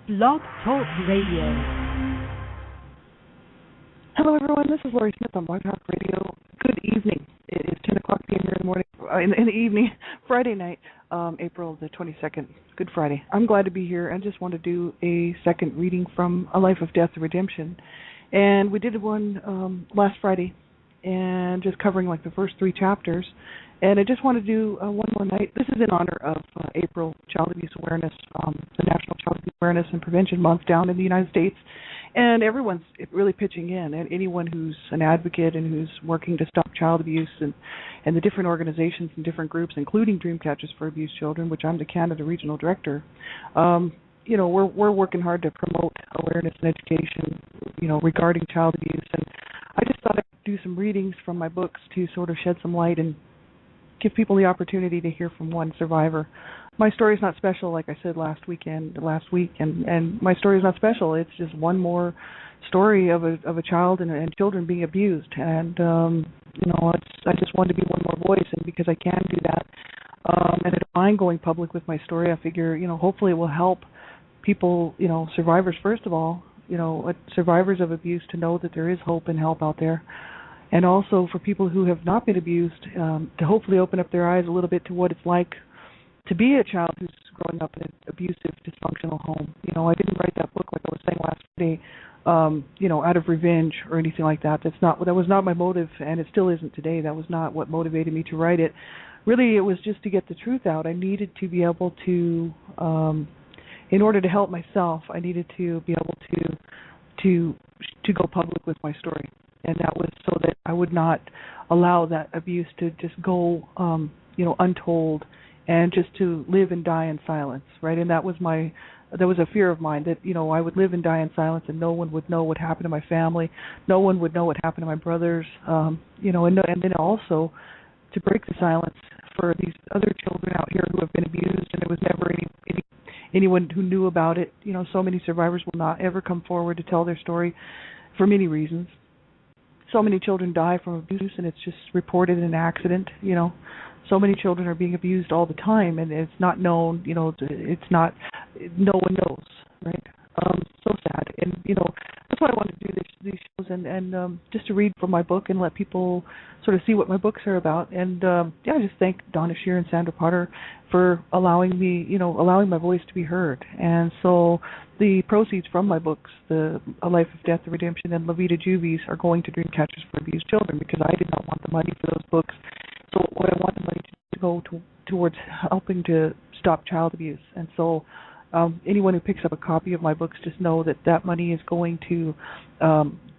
Blog Talk Radio. Hello, everyone. This is Lori Smith on Blog Talk Radio. Good evening. It is 10 o'clock p.m. here in the morning, in the evening, Friday night, April the 22nd, Good Friday. I'm glad to be here. I just want to do a second reading from A Life of Death and Redemption. And we did one last Friday, and just covering like the first three chapters. And I just want to do one more night. This is in honor of April Child Abuse Awareness, the National Child Abuse Awareness and Prevention Month down in the United States. And everyone's really pitching in, and anyone who's an advocate and who's working to stop child abuse, and the different organizations and different groups, including Dream Catchers for Abused Children, which I'm the Canada Regional Director. We're working hard to promote awareness and education, regarding child abuse. And I just thought I'd do some readings from my books to sort of shed some light and give people the opportunity to hear from one survivor. My story is not special, like I said last week, and my story is not special. It's just one more story of a child and children being abused, and I just wanted to be one more voice, and because I can do that, and I don't mind going public with my story, I figure, hopefully it will help people, survivors first of all, survivors of abuse to know that there is hope and help out there. And also for people who have not been abused, to hopefully open up their eyes a little bit to what it's like to be a child who's growing up in an abusive, dysfunctional home. I didn't write that book, like I was saying last Friday, out of revenge or anything like that. That was not my motive, and it still isn't today. That was not what motivated me to write it. Really, it was just to get the truth out. I needed to be able to, in order to help myself, I needed to be able to go public with my story. And that was so that I would not allow that abuse to just go, untold, and just to live and die in silence, right? And that was a fear of mine, that, I would live and die in silence and no one would know what happened to my family. No one would know what happened to my brothers, and then also to break the silence for these other children out here who have been abused, and there was never anyone who knew about it. So many survivors will not ever come forward to tell their story for many reasons. So many children die from abuse, and it's just reported in an accident. So many children are being abused all the time, and it's not known. It's not. No one knows, right? So sad, and that's why I wanted to do these shows, and just to read from my book and let people sort of see what my books are about. And I just thank Donna Shear and Sandra Potter for allowing me, allowing my voice to be heard. And so the proceeds from my books, A Life of Death and Redemption and La Vida Juvies, are going to Dream Catchers for Abused Children, because I did not want the money for those books. So what I want the money to go towards helping to stop child abuse. And so anyone who picks up a copy of my books, just know that money is going to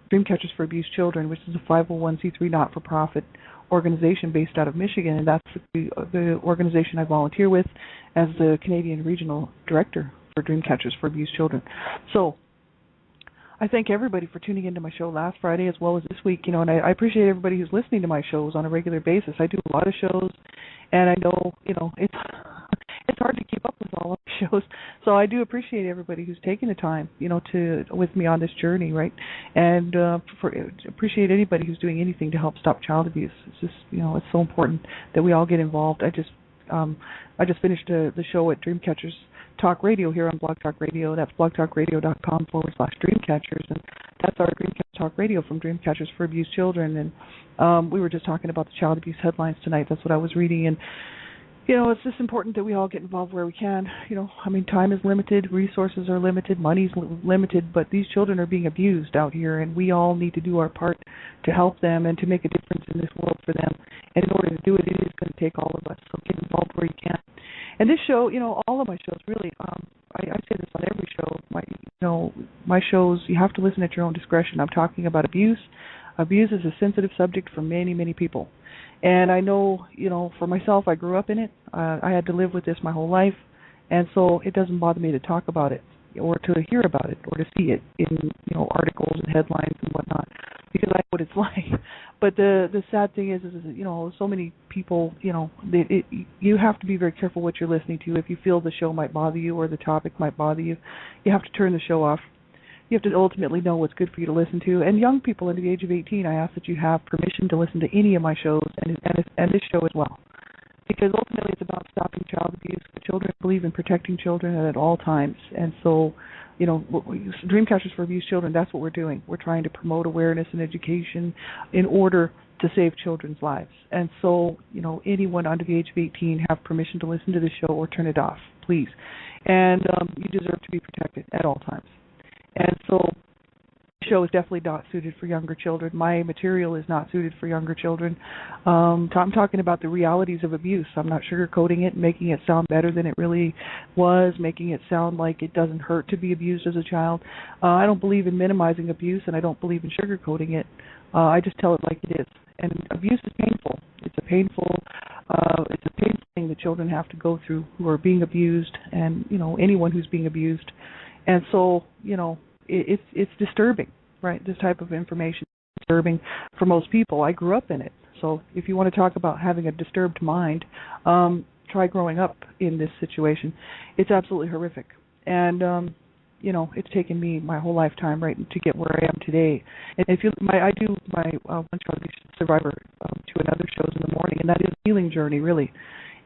Dream Catchers for Abused Children, which is a 501c3 not-for-profit organization based out of Michigan, and that's the organization I volunteer with as the Canadian Regional Director for Dream Catchers for Abused Children. So I thank everybody for tuning into my show last Friday as well as this week, and I appreciate everybody who's listening to my shows on a regular basis. I do a lot of shows, and I know, it's hard to keep up with all of the shows. So I do appreciate everybody who's taking the time, with me on this journey, right? And appreciate anybody who's doing anything to help stop child abuse. It's just, it's so important that we all get involved. I just finished the show at Dreamcatchers Talk Radio here on Blog Talk Radio. That's blogtalkradio.com/Dreamcatchers, and that's our Dreamcatcher Talk Radio from Dreamcatchers for Abused Children. And we were just talking about the child abuse headlines tonight. That's what I was reading, and it's just important that we all get involved where we can. Time is limited, resources are limited, money's limited, but these children are being abused out here, and we all need to do our part to help them and to make a difference in this world for them. And in order to do it, it is going to take all of us. So get involved where you can. And this show, all of my shows, really, I say this on every show. My shows, you have to listen at your own discretion. I'm talking about abuse. Abuse is a sensitive subject for many, many people. And I know, for myself, I grew up in it. I had to live with this my whole life. And so it doesn't bother me to talk about it or to hear about it or to see it in, articles and headlines and whatnot, because I know what it's like. But the sad thing is so many people, you have to be very careful what you're listening to. If you feel the show might bother you or the topic might bother you, you have to turn the show off. You have to ultimately know what's good for you to listen to. And young people under the age of 18, I ask that you have permission to listen to any of my shows and this show as well. Because ultimately it's about stopping child abuse. The children believe in protecting children at all times. And so Dreamcatchers for Abused Children, that's what we're doing. We're trying to promote awareness and education in order to save children's lives. And so, anyone under the age of 18 have permission to listen to the show or turn it off, please. And you deserve to be protected at all times. And so the show is definitely not suited for younger children. My material is not suited for younger children. I'm talking about the realities of abuse. I'm not sugarcoating it, making it sound better than it really was, making it sound like it doesn't hurt to be abused as a child. I don't believe in minimizing abuse, and I don't believe in sugarcoating it. I just tell it like it is. And abuse is painful. It's a painful thing that children have to go through who are being abused, and anyone who's being abused. And so it's disturbing, right? This type of information is disturbing for most people. I grew up in it. So if you want to talk about having a disturbed mind, try growing up in this situation. It's absolutely horrific. And it's taken me my whole lifetime, right, to get where I am today. And I do my One Child Survivor 2 and other shows in the morning, and that is a healing journey, really.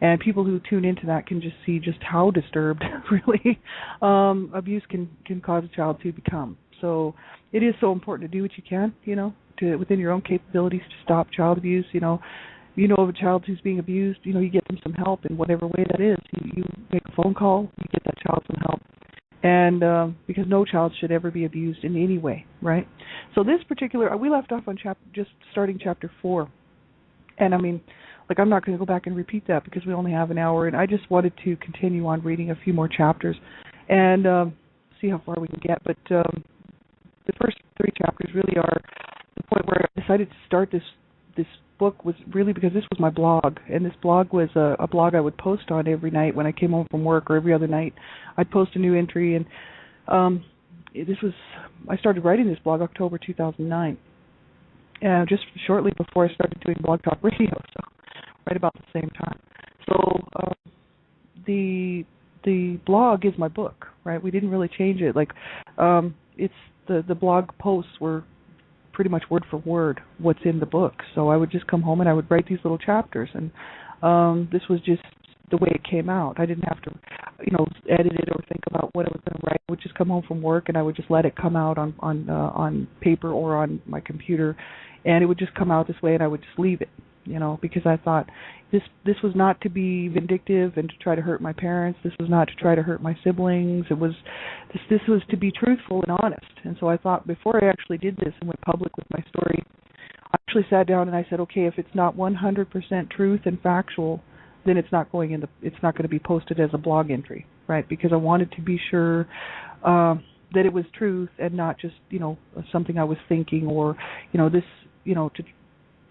And people who tune into that can just see just how disturbed, really, abuse can cause a child to become. So it is so important to do what you can, to within your own capabilities to stop child abuse. Of a child who's being abused, you get them some help in whatever way that is. You make a phone call, you get that child some help. And because no child should ever be abused in any way, right? So this particular, we left off on just starting chapter 4. And I'm not going to go back and repeat that because we only have an hour, and I just wanted to continue on reading a few more chapters and see how far we can get. But the first 3 chapters really are the point where I decided to start this book was really because this was my blog, and this blog was a blog I would post on every night when I came home from work, or every other night I'd post a new entry. And I started writing this blog October 2009, just shortly before I started doing Blog Talk Radio, so right about the same time. So the blog is my book, right? We didn't really change it. It's the blog posts were pretty much word for word what's in the book. So I would just come home and I would write these little chapters, and this was just the way it came out. I didn't have to, edit it or think about what I was going to write. I would just come home from work and I would just let it come out on paper or on my computer, and it would just come out this way, and I would just leave it, because I thought this was not to be vindictive and to try to hurt my parents. This was not to try to hurt my siblings. It was this was to be truthful and honest. And so I thought before I actually did this and went public with my story, I actually sat down and I said, okay, if it's not 100% truth and factual, then it's not going to be posted as a blog entry, right? Because I wanted to be sure that it was truth and not just something I was thinking or to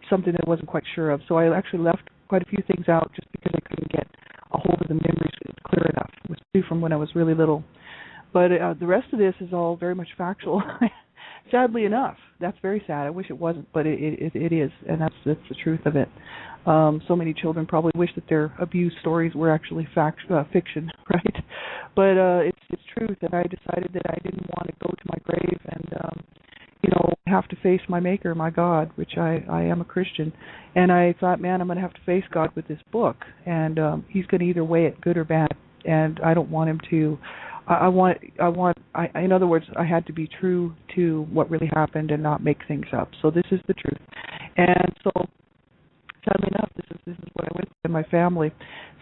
something that I wasn't quite sure of. So I actually left quite a few things out just because I couldn't get a hold of the memories clear enough. It was due from when I was really little. But the rest of this is all very much factual. Sadly enough, that's very sad. I wish it wasn't, but it is, and that's the truth of it. So many children probably wish that their abuse stories were actually fiction, right? But it's truth, and I decided that I didn't want to go to my grave and have to face my Maker, my God, which I am a Christian, and I thought, man, I'm going to have to face God with this book, and He's going to either weigh it good or bad, and I don't want Him to. In other words, I had to be true to what really happened and not make things up. So this is the truth, and so sadly enough, this is what I went through in my family.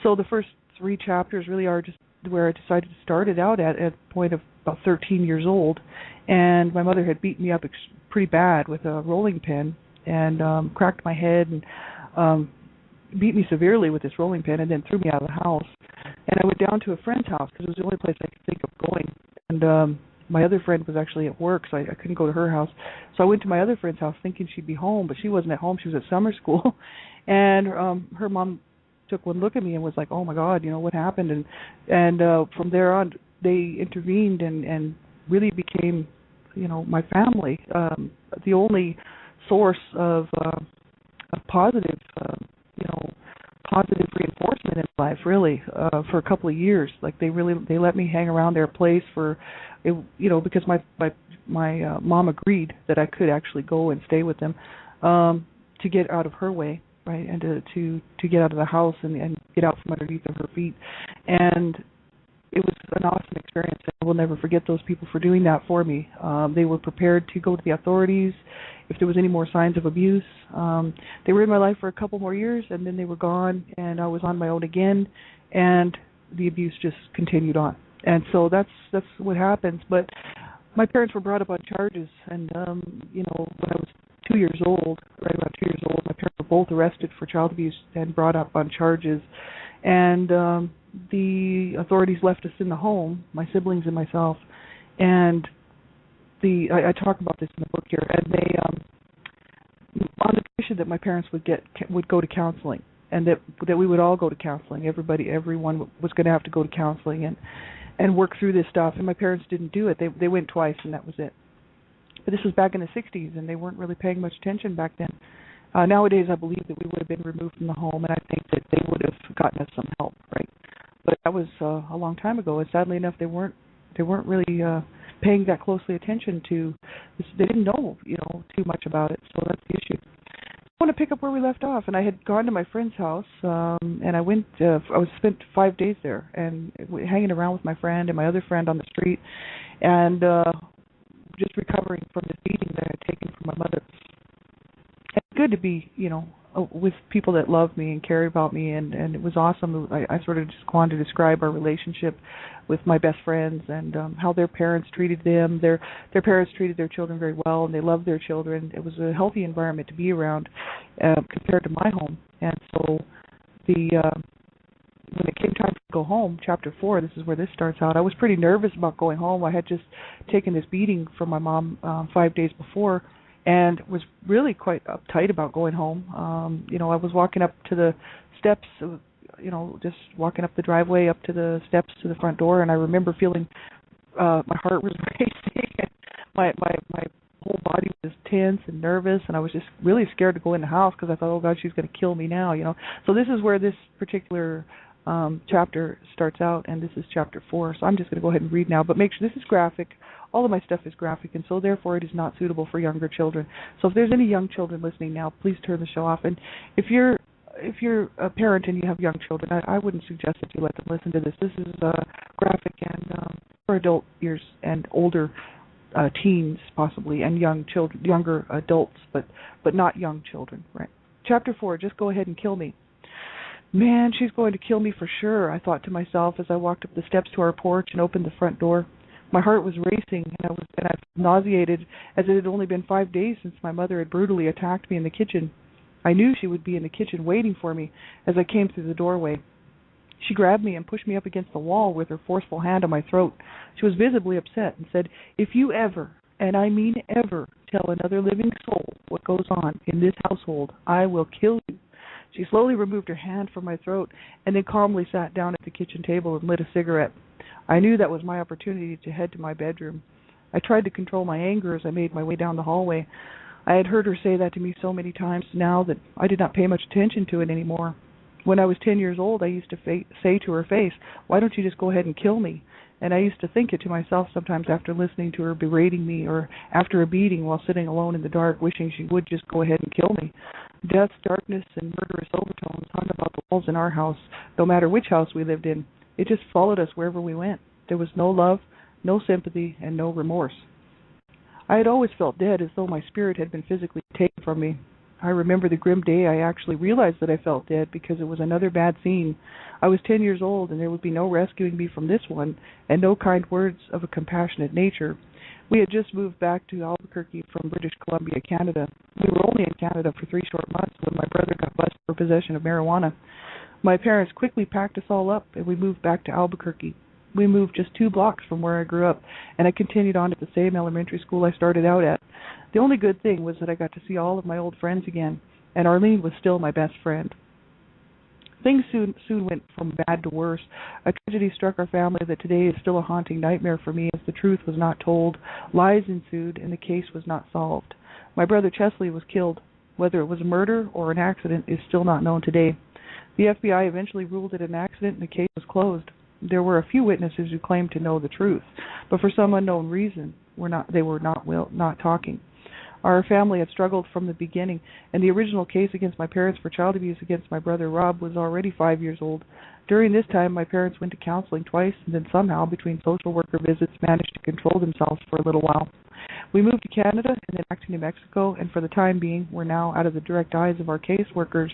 So the first 3 chapters really are just where I decided to start it out at the point of about 13 years old, and my mother had beaten me up pretty bad with a rolling pin and cracked my head and beat me severely with this rolling pin and then threw me out of the house. And I went down to a friend's house because it was the only place I could think of going. And my other friend was actually at work, so I couldn't go to her house. So I went to my other friend's house thinking she'd be home, but she wasn't at home. She was at summer school. And her mom took one look at me and was like, oh, my God, what happened? And from there on, they intervened and really became, my family, the only source of positive, positive reinforcement in life, really, for a couple of years. Like they let me hang around their place for, because my mom agreed that I could actually go and stay with them, to get out of her way, right, and to get out of the house and get out from underneath of her feet. And it was an awesome experience. I will never forget those people for doing that for me. They were prepared to go to the authorities if there was any more signs of abuse. They were in my life for a couple more years, and then they were gone, and I was on my own again, and the abuse just continued on. And so that's what happens. But my parents were brought up on charges, and when I was 2 years old, right around 2 years old, my parents were both arrested for child abuse and brought up on charges. And the authorities left us in the home, my siblings and myself, and I talk about this in the book here, and they on the condition that my parents would go to counseling, and that we would all go to counseling. Everyone was going to have to go to counseling and work through this stuff, and my parents didn't do it. They went twice, and that was it. But this was back in the 60s, and they weren't really paying much attention back then. Nowadays, I believe that we would have been removed from the home, and I think that they would have gotten us some help, right? But that was a long time ago, and sadly enough, they weren't really paying that closely attention to this. They didn't know, too much about it, so that's the issue. I want to pick up where we left off, and I had gone to my friend's house, and I spent 5 days there, and hanging around with my friend and my other friend on the street, and just recovering from this beating that I had taken from my mother. It's good to be, with people that loved me and cared about me, and it was awesome. I sort of just wanted to describe our relationship with my best friends and how their parents treated them. Their parents treated their children very well, and they loved their children. It was a healthy environment to be around compared to my home. And so when it came time to go home, chapter 4, this is where this starts out. I was pretty nervous about going home. I had just taken this beating from my mom 5 days before, and was really quite uptight about going home. I was walking up to the steps, just walking up the driveway up to the steps to the front door, and I remember feeling my heart was racing, and my whole body was tense and nervous, and I was just really scared to go in the house because I thought, oh God, she's going to kill me now, So this is where this particular chapter starts out, and this is chapter 4. So I'm just going to go ahead and read now, but make sure this is graphic. All of my stuff is graphic, and so therefore it is not suitable for younger children. So if there's any young children listening now, please turn the show off. And if you're a parent and you have young children, I wouldn't suggest that you let them listen to this. This is graphic and for adult ears and older teens possibly, and younger adults, but not young children. Right. Chapter 4. Just go ahead and kill me. Man, she's going to kill me for sure, I thought to myself as I walked up the steps to our porch and opened the front door. My heart was racing, and I was nauseated, as it had only been 5 days since my mother had brutally attacked me in the kitchen. I knew she would be in the kitchen waiting for me as I came through the doorway. She grabbed me and pushed me up against the wall with her forceful hand on my throat. She was visibly upset and said, "If you ever, and I mean ever, tell another living soul what goes on in this household, I will kill you." She slowly removed her hand from my throat and then calmly sat down at the kitchen table and lit a cigarette. I knew that was my opportunity to head to my bedroom. I tried to control my anger as I made my way down the hallway. I had heard her say that to me so many times now that I did not pay much attention to it anymore. When I was 10 years old, I used to say to her face, "Why don't you just go ahead and kill me?" And I used to think it to myself sometimes after listening to her berating me, or after a beating while sitting alone in the dark, wishing she would just go ahead and kill me. Death, darkness, and murderous overtones hung about the walls in our house, no matter which house we lived in. It just followed us wherever we went. There was no love, no sympathy, and no remorse. I had always felt dead, as though my spirit had been physically taken from me. I remember the grim day I actually realized that I felt dead, because it was another bad scene. I was 10 years old, and there would be no rescuing me from this one, and no kind words of a compassionate nature. We had just moved back to Albuquerque from British Columbia, Canada. We were only in Canada for 3 short months when my brother got busted for possession of marijuana. My parents quickly packed us all up, and we moved back to Albuquerque. We moved just 2 blocks from where I grew up, and I continued on at the same elementary school I started out at. The only good thing was that I got to see all of my old friends again, and Arlene was still my best friend. Things soon went from bad to worse. A tragedy struck our family that today is still a haunting nightmare for me, as the truth was not told, lies ensued, and the case was not solved. My brother Chesley was killed. Whether it was a murder or an accident is still not known today. The FBI eventually ruled it an accident, and the case was closed. There were a few witnesses who claimed to know the truth, but for some unknown reason, they were not talking. Our family had struggled from the beginning, and the original case against my parents for child abuse against my brother Rob was already 5 years old. During this time, my parents went to counseling twice, and then somehow, between social worker visits, managed to control themselves for a little while. We moved to Canada and then back to New Mexico, and for the time being, we're now out of the direct eyes of our caseworkers.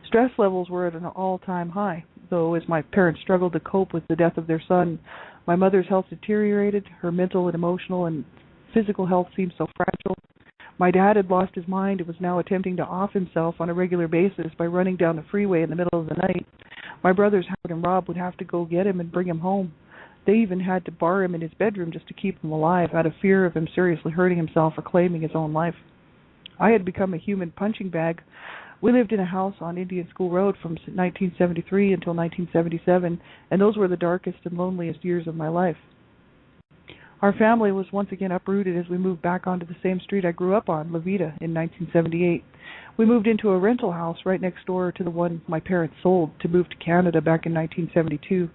Stress levels were at an all-time high, though as my parents struggled to cope with the death of their son, my mother's health deteriorated, her mental and emotional and physical health seemed so fragile. My dad had lost his mind and was now attempting to off himself on a regular basis by running down the freeway in the middle of the night. My brothers Howard and Rob would have to go get him and bring him home. They even had to bar him in his bedroom just to keep him alive out of fear of him seriously hurting himself or claiming his own life. I had become a human punching bag. We lived in a house on Indian School Road from 1973 until 1977, and those were the darkest and loneliest years of my life. Our family was once again uprooted as we moved back onto the same street I grew up on, La Vida, in 1978. We moved into a rental house right next door to the one my parents sold to move to Canada back in 1972.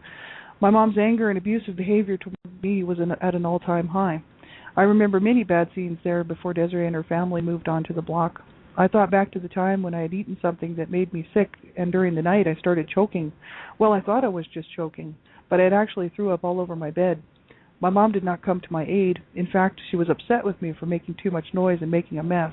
My mom's anger and abusive behavior toward me was at an all-time high. I remember many bad scenes there before Desiree and her family moved on to the block. I thought back to the time when I had eaten something that made me sick, and during the night I started choking. Well, I thought I was just choking, but I had actually threw up all over my bed. My mom did not come to my aid. In fact, she was upset with me for making too much noise and making a mess.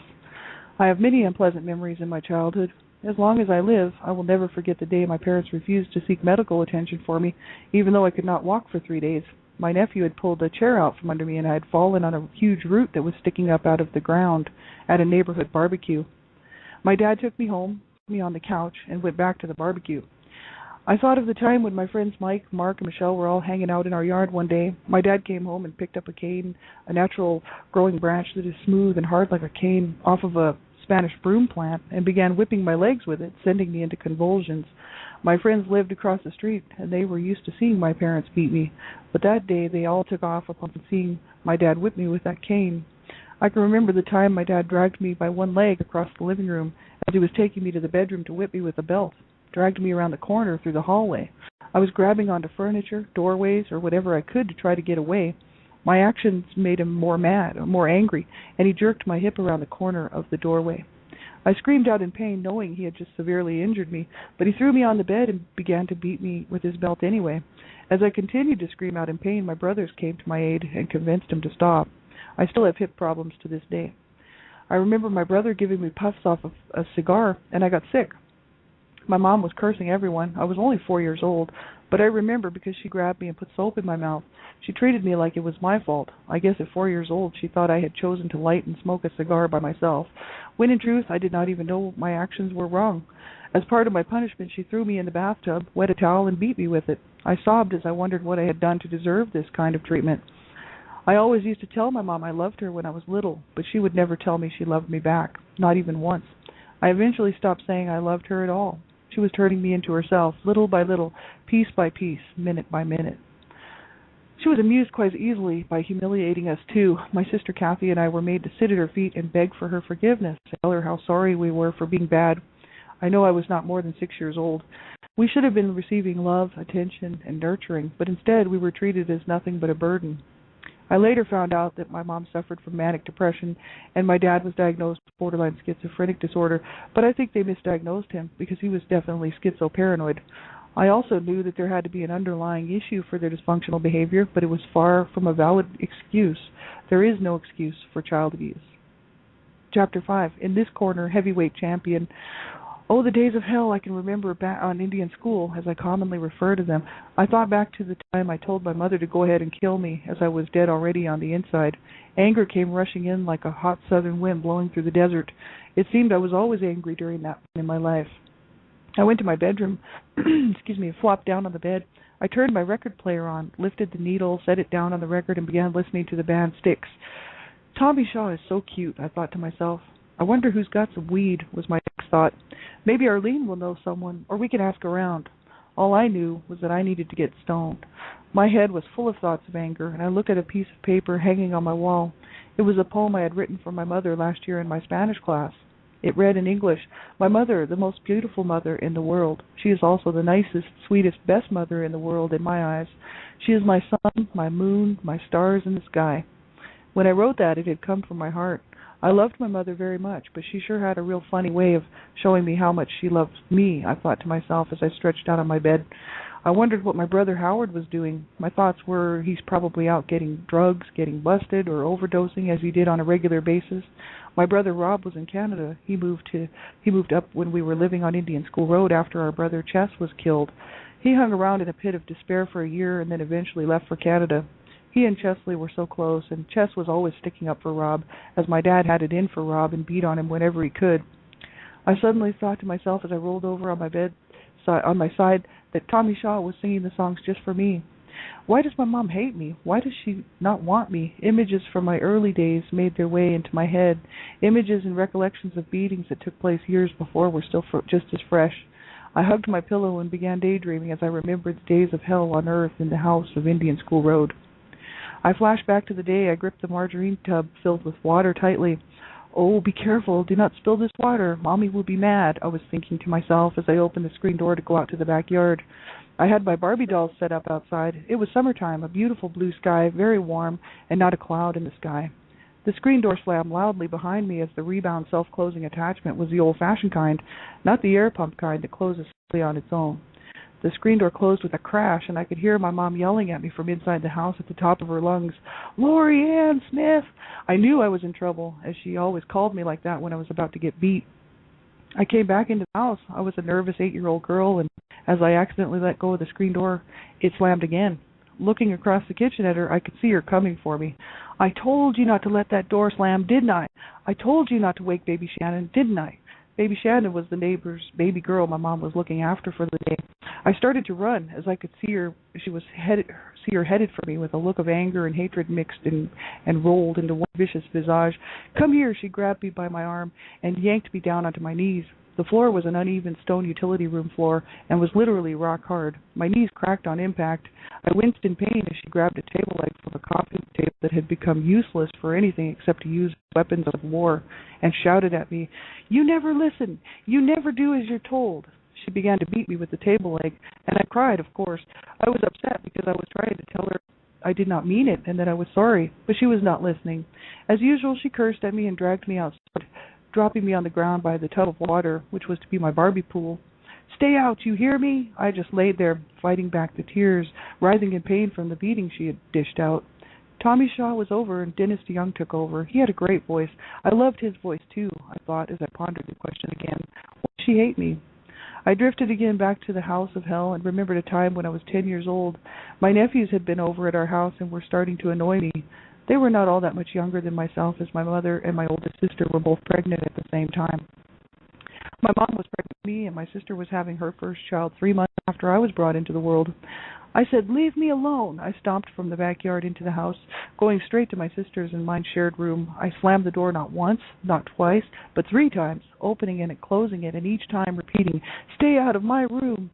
I have many unpleasant memories in my childhood. As long as I live, I will never forget the day my parents refused to seek medical attention for me, even though I could not walk for 3 days. My nephew had pulled a chair out from under me, and I had fallen on a huge root that was sticking up out of the ground at a neighborhood barbecue. My dad took me home, put me on the couch, and went back to the barbecue. I thought of the time when my friends Mike, Mark, and Michelle were all hanging out in our yard one day. My dad came home and picked up a cane, a natural growing branch that is smooth and hard like a cane, off of a Spanish broom plant, and began whipping my legs with it, sending me into convulsions. My friends lived across the street, and they were used to seeing my parents beat me, but that day they all took off upon seeing my dad whip me with that cane. I can remember the time my dad dragged me by one leg across the living room as he was taking me to the bedroom to whip me with a belt, dragged me around the corner through the hallway. I was grabbing onto furniture, doorways, or whatever I could to try to get away. My actions made him more mad, or more angry, and he jerked my hip around the corner of the doorway. I screamed out in pain, knowing he had just severely injured me, but he threw me on the bed and began to beat me with his belt anyway. As I continued to scream out in pain, my brothers came to my aid and convinced him to stop. I still have hip problems to this day. I remember my brother giving me puffs off of a cigar, and I got sick. My mom was cursing everyone. I was only 4 years old, but I remember because she grabbed me and put soap in my mouth. She treated me like it was my fault. I guess at 4 years old she thought I had chosen to light and smoke a cigar by myself, when in truth I did not even know my actions were wrong. As part of my punishment, she threw me in the bathtub, wet a towel, and beat me with it. I sobbed as I wondered what I had done to deserve this kind of treatment. I always used to tell my mom I loved her when I was little, but she would never tell me she loved me back, not even once. I eventually stopped saying I loved her at all. She was turning me into herself, little by little, piece by piece, minute by minute. She was amused quite easily by humiliating us too. My sister Kathy and I were made to sit at her feet and beg for her forgiveness, tell her how sorry we were for being bad. I know I was not more than 6 years old. We should have been receiving love, attention, and nurturing, but instead we were treated as nothing but a burden. I later found out that my mom suffered from manic depression and my dad was diagnosed with borderline schizophrenic disorder, but I think they misdiagnosed him because he was definitely schizoparanoid. I also knew that there had to be an underlying issue for their dysfunctional behavior, but it was far from a valid excuse. There is no excuse for child abuse. Chapter 5. In this corner, heavyweight champion. Oh, the days of hell I can remember back on Indian School, as I commonly refer to them. I thought back to the time I told my mother to go ahead and kill me, as I was dead already on the inside. Anger came rushing in like a hot southern wind blowing through the desert. It seemed I was always angry during that point in my life. I went to my bedroom, flopped down on the bed. I turned my record player on, lifted the needle, set it down on the record, and began listening to the band Styx. Tommy Shaw is so cute, I thought to myself. I wonder who's got some weed, was my next thought. Maybe Arlene will know someone, or we can ask around. All I knew was that I needed to get stoned. My head was full of thoughts of anger, and I looked at a piece of paper hanging on my wall. It was a poem I had written for my mother last year in my Spanish class. It read in English, "My mother, the most beautiful mother in the world. She is also the nicest, sweetest, best mother in the world in my eyes. She is my sun, my moon, my stars in the sky." When I wrote that, it had come from my heart. I loved my mother very much, but she sure had a real funny way of showing me how much she loved me, I thought to myself as I stretched out on my bed. I wondered what my brother Howard was doing. My thoughts were he's probably out getting drugs, getting busted, or overdosing as he did on a regular basis. My brother Rob was in Canada. He moved up when we were living on Indian School Road after our brother Chess was killed. He hung around in a pit of despair for a year and then eventually left for Canada. He and Chesley were so close, and Chess was always sticking up for Rob, as my dad had it in for Rob and beat on him whenever he could. I suddenly thought to myself as I rolled over on my bed, on my side, that Tommy Shaw was singing the songs just for me. Why does my mom hate me? Why does she not want me? Images from my early days made their way into my head. Images and recollections of beatings that took place years before were still just as fresh. I hugged my pillow and began daydreaming as I remembered the days of hell on earth in the house of Indian School Road. I flashed back to the day I gripped the margarine tub filled with water tightly. Oh, be careful, do not spill this water. Mommy will be mad, I was thinking to myself as I opened the screen door to go out to the backyard. I had my Barbie dolls set up outside. It was summertime, a beautiful blue sky, very warm, and not a cloud in the sky. The screen door slammed loudly behind me as the rebound self-closing attachment was the old-fashioned kind, not the air pump kind that closes slowly on its own. The screen door closed with a crash, and I could hear my mom yelling at me from inside the house at the top of her lungs, "Lori Ann Smith!" I knew I was in trouble, as she always called me like that when I was about to get beat. I came back into the house. I was a nervous 8-year-old girl, and as I accidentally let go of the screen door, it slammed again. Looking across the kitchen at her, I could see her coming for me. "I told you not to let that door slam, didn't I? I told you not to wake Baby Shannon, didn't I?" Baby Shannon was the neighbor's baby girl my mom was looking after for the day. I started to run as I could see her. She was headed for me with a look of anger and hatred mixed and rolled into one vicious visage. "Come here!" She grabbed me by my arm and yanked me down onto my knees. The floor was an uneven stone utility room floor and was literally rock hard. My knees cracked on impact. I winced in pain as she grabbed a table leg from a coffee table that had become useless for anything except to use weapons of war, and shouted at me, "You never listen! You never do as you're told!" She began to beat me with the table leg, and I cried, of course. I was upset because I was trying to tell her I did not mean it and that I was sorry, but she was not listening. As usual, she cursed at me and dragged me outside, dropping me on the ground by the tub of water, which was to be my Barbie pool. "Stay out, you hear me?" I just laid there, fighting back the tears, writhing in pain from the beating she had dished out. Tommy Shaw was over and Dennis DeYoung took over. He had a great voice. I loved his voice too, I thought as I pondered the question again. Why did she hate me? I drifted again back to the house of hell and remembered a time when I was 10 years old. My nephews had been over at our house and were starting to annoy me. They were not all that much younger than myself, as my mother and my oldest sister were both pregnant at the same time. My mom was pregnant with me, and my sister was having her first child 3 months after I was brought into the world. I said, "Leave me alone." I stomped from the backyard into the house, going straight to my sister's and mine's shared room. I slammed the door not once, not twice, but 3 times, opening it and closing it, and each time repeating, "Stay out of my room."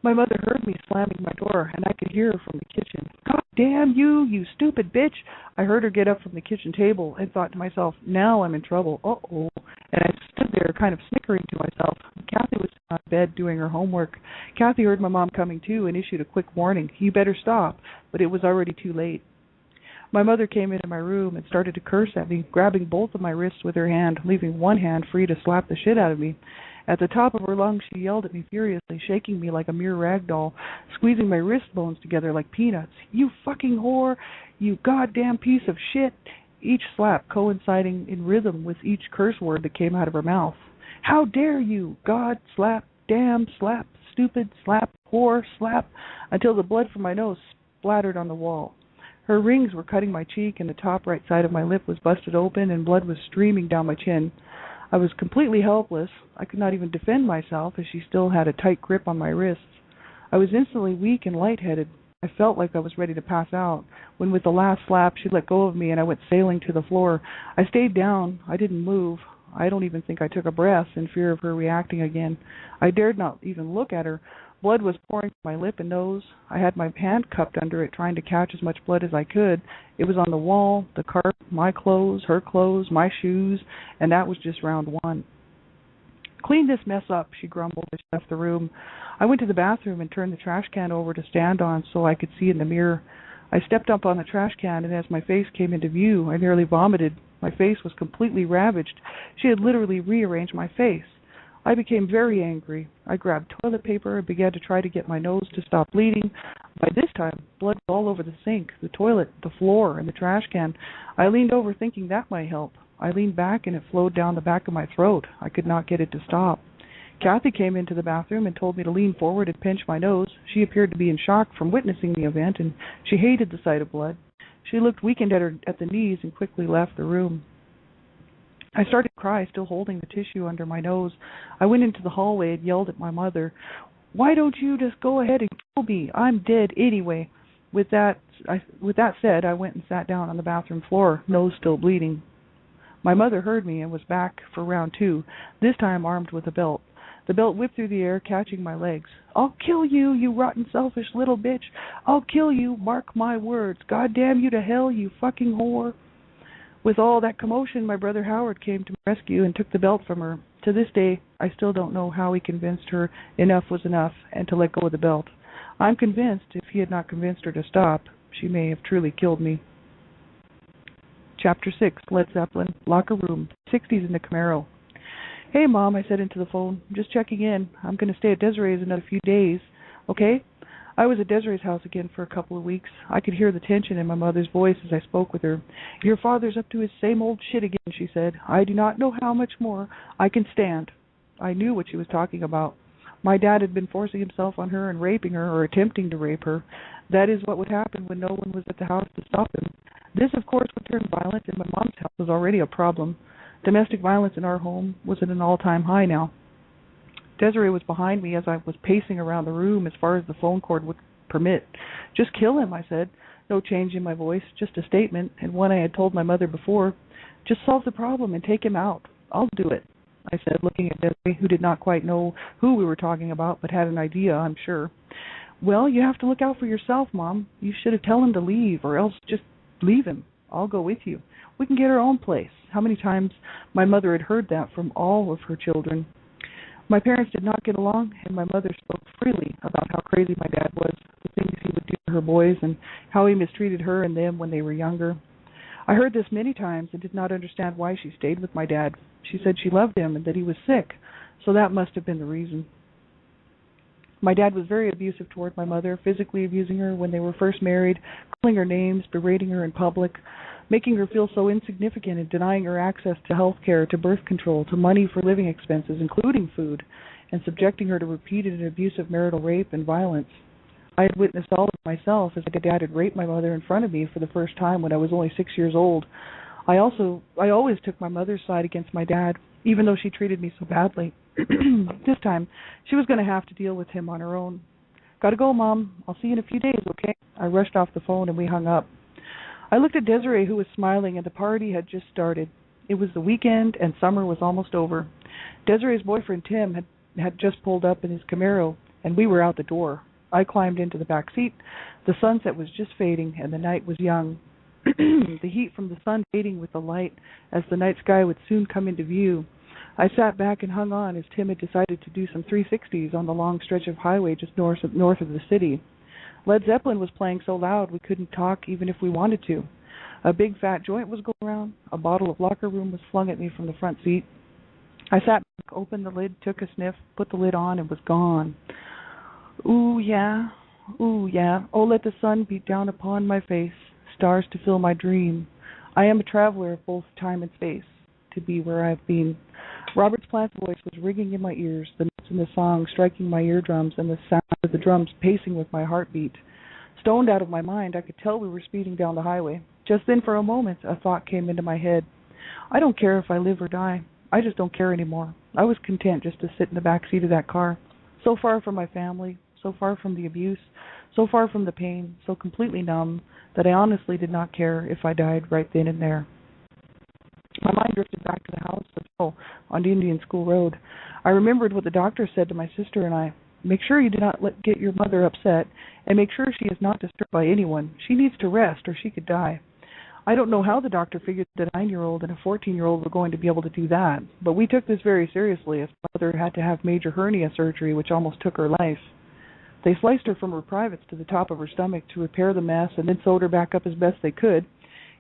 My mother heard me slamming my door, and I could hear her from the kitchen. "God damn you, you stupid bitch." I heard her get up from the kitchen table and thought to myself, now I'm in trouble. Uh-oh. And I stood there kind of snickering to myself. Kathy was on bed doing her homework. Kathy heard my mom coming too and issued a quick warning, "You better stop," but it was already too late. My mother came into my room and started to curse at me, grabbing both of my wrists with her hand, leaving one hand free to slap the shit out of me. At the top of her lungs, she yelled at me furiously, shaking me like a mere rag doll, squeezing my wrist bones together like peanuts. "You fucking whore! You goddamn piece of shit!" Each slap coinciding in rhythm with each curse word that came out of her mouth. "How dare you! God, slap, damn, slap, stupid, slap, whore, slap," until the blood from my nose splattered on the wall. Her rings were cutting my cheek, and the top right side of my lip was busted open, and blood was streaming down my chin. I was completely helpless. I could not even defend myself, as she still had a tight grip on my wrists. I was instantly weak and lightheaded. I felt like I was ready to pass out, when with the last slap she let go of me and I went sailing to the floor. I stayed down. I didn't move. I don't even think I took a breath, in fear of her reacting again. I dared not even look at her. Blood was pouring from my lip and nose. I had my hand cupped under it, trying to catch as much blood as I could. It was on the wall, the carpet, my clothes, her clothes, my shoes, and that was just round 1. "Clean this mess up," she grumbled as she left the room. I went to the bathroom and turned the trash can over to stand on so I could see in the mirror. I stepped up on the trash can, and as my face came into view, I nearly vomited. My face was completely ravaged. She had literally rearranged my face. I became very angry. I grabbed toilet paper and began to try to get my nose to stop bleeding. By this time, blood was all over the sink, the toilet, the floor, and the trash can. I leaned over thinking that might help. I leaned back and it flowed down the back of my throat. I could not get it to stop. Kathy came into the bathroom and told me to lean forward and pinch my nose. She appeared to be in shock from witnessing the event, and she hated the sight of blood. She looked weakened at the knees and quickly left the room. I started to cry, still holding the tissue under my nose. I went into the hallway and yelled at my mother, "Why don't you just go ahead and kill me? I'm dead anyway." With that said, I went and sat down on the bathroom floor, nose still bleeding. My mother heard me and was back for round two, this time armed with a belt. The belt whipped through the air, catching my legs. "I'll kill you, you rotten, selfish little bitch. I'll kill you, mark my words. God damn you to hell, you fucking whore." With all that commotion, my brother Howard came to my rescue and took the belt from her. To this day, I still don't know how he convinced her enough was enough and to let go of the belt. I'm convinced if he had not convinced her to stop, she may have truly killed me. Chapter 6, Led Zeppelin, Locker Room, 60s in the Camaro. "Hey, Mom," I said into the phone. "I'm just checking in. I'm going to stay at Desiree's another few days. Okay?" I was at Desiree's house again for a couple of weeks. I could hear the tension in my mother's voice as I spoke with her. "Your father's up to his same old shit again," she said. "I do not know how much more I can stand." I knew what she was talking about. My dad had been forcing himself on her and raping her, or attempting to rape her. That is what would happen when no one was at the house to stop him. This, of course, would turn violent, and my mom's house was already a problem. Domestic violence in our home was at an all-time high now. Desiree was behind me as I was pacing around the room as far as the phone cord would permit. "Just kill him," I said. No change in my voice, just a statement, and one I had told my mother before. "Just solve the problem and take him out. I'll do it," I said, looking at Desiree, who did not quite know who we were talking about, but had an idea, I'm sure. "Well, you have to look out for yourself, Mom. You should have told him to leave, or else just leave him. I'll go with you. We can get our own place." How many times my mother had heard that from all of her children. My parents did not get along, and my mother spoke freely about how crazy my dad was, the things he would do to her boys, and how he mistreated her and them when they were younger. I heard this many times and did not understand why she stayed with my dad. She said she loved him and that he was sick, so that must have been the reason. My dad was very abusive toward my mother, physically abusing her when they were first married, calling her names, berating her in public, making her feel so insignificant and denying her access to health care, to birth control, to money for living expenses, including food, and subjecting her to repeated and abusive marital rape and violence. I had witnessed all of it myself, as my dad had raped my mother in front of me for the first time when I was only 6 years old. I always took my mother's side against my dad, even though she treated me so badly. This time, she was going to have to deal with him on her own. "Gotta go, Mom. I'll see you in a few days, okay?" I rushed off the phone and we hung up. I looked at Desiree, who was smiling, and the party had just started. It was the weekend, and summer was almost over. Desiree's boyfriend, Tim, had just pulled up in his Camaro, and we were out the door. I climbed into the back seat. The sunset was just fading, and the night was young. The heat from the sun fading with the light, as the night sky would soon come into view. I sat back and hung on as Tim had decided to do some 360s on the long stretch of highway just north of the city. Led Zeppelin was playing so loud we couldn't talk even if we wanted to. A big fat joint was going around. A bottle of Locker Room was flung at me from the front seat. I sat back, opened the lid, took a sniff, put the lid on, and was gone. Ooh, yeah. Ooh, yeah. Oh, let the sun beat down upon my face, stars to fill my dream. I am a traveler of both time and space, to be where I've been. Robert Plant's voice was ringing in my ears, the notes in the song striking my eardrums, and the sound of the drums pacing with my heartbeat. Stoned out of my mind, I could tell we were speeding down the highway. Just then, for a moment, a thought came into my head. I don't care if I live or die. I just don't care anymore. I was content just to sit in the back seat of that car, so far from my family, so far from the abuse, so far from the pain, so completely numb that I honestly did not care if I died right then and there. My mind drifted back to the house on the Indian School Road. I remembered what the doctor said to my sister and I. "Make sure you do not get your mother upset, and make sure she is not disturbed by anyone. She needs to rest, or she could die." I don't know how the doctor figured that a 9-year-old and a 14-year-old were going to be able to do that, but we took this very seriously, as my mother had to have major hernia surgery, which almost took her life. They sliced her from her privates to the top of her stomach to repair the mess, and then sewed her back up as best they could.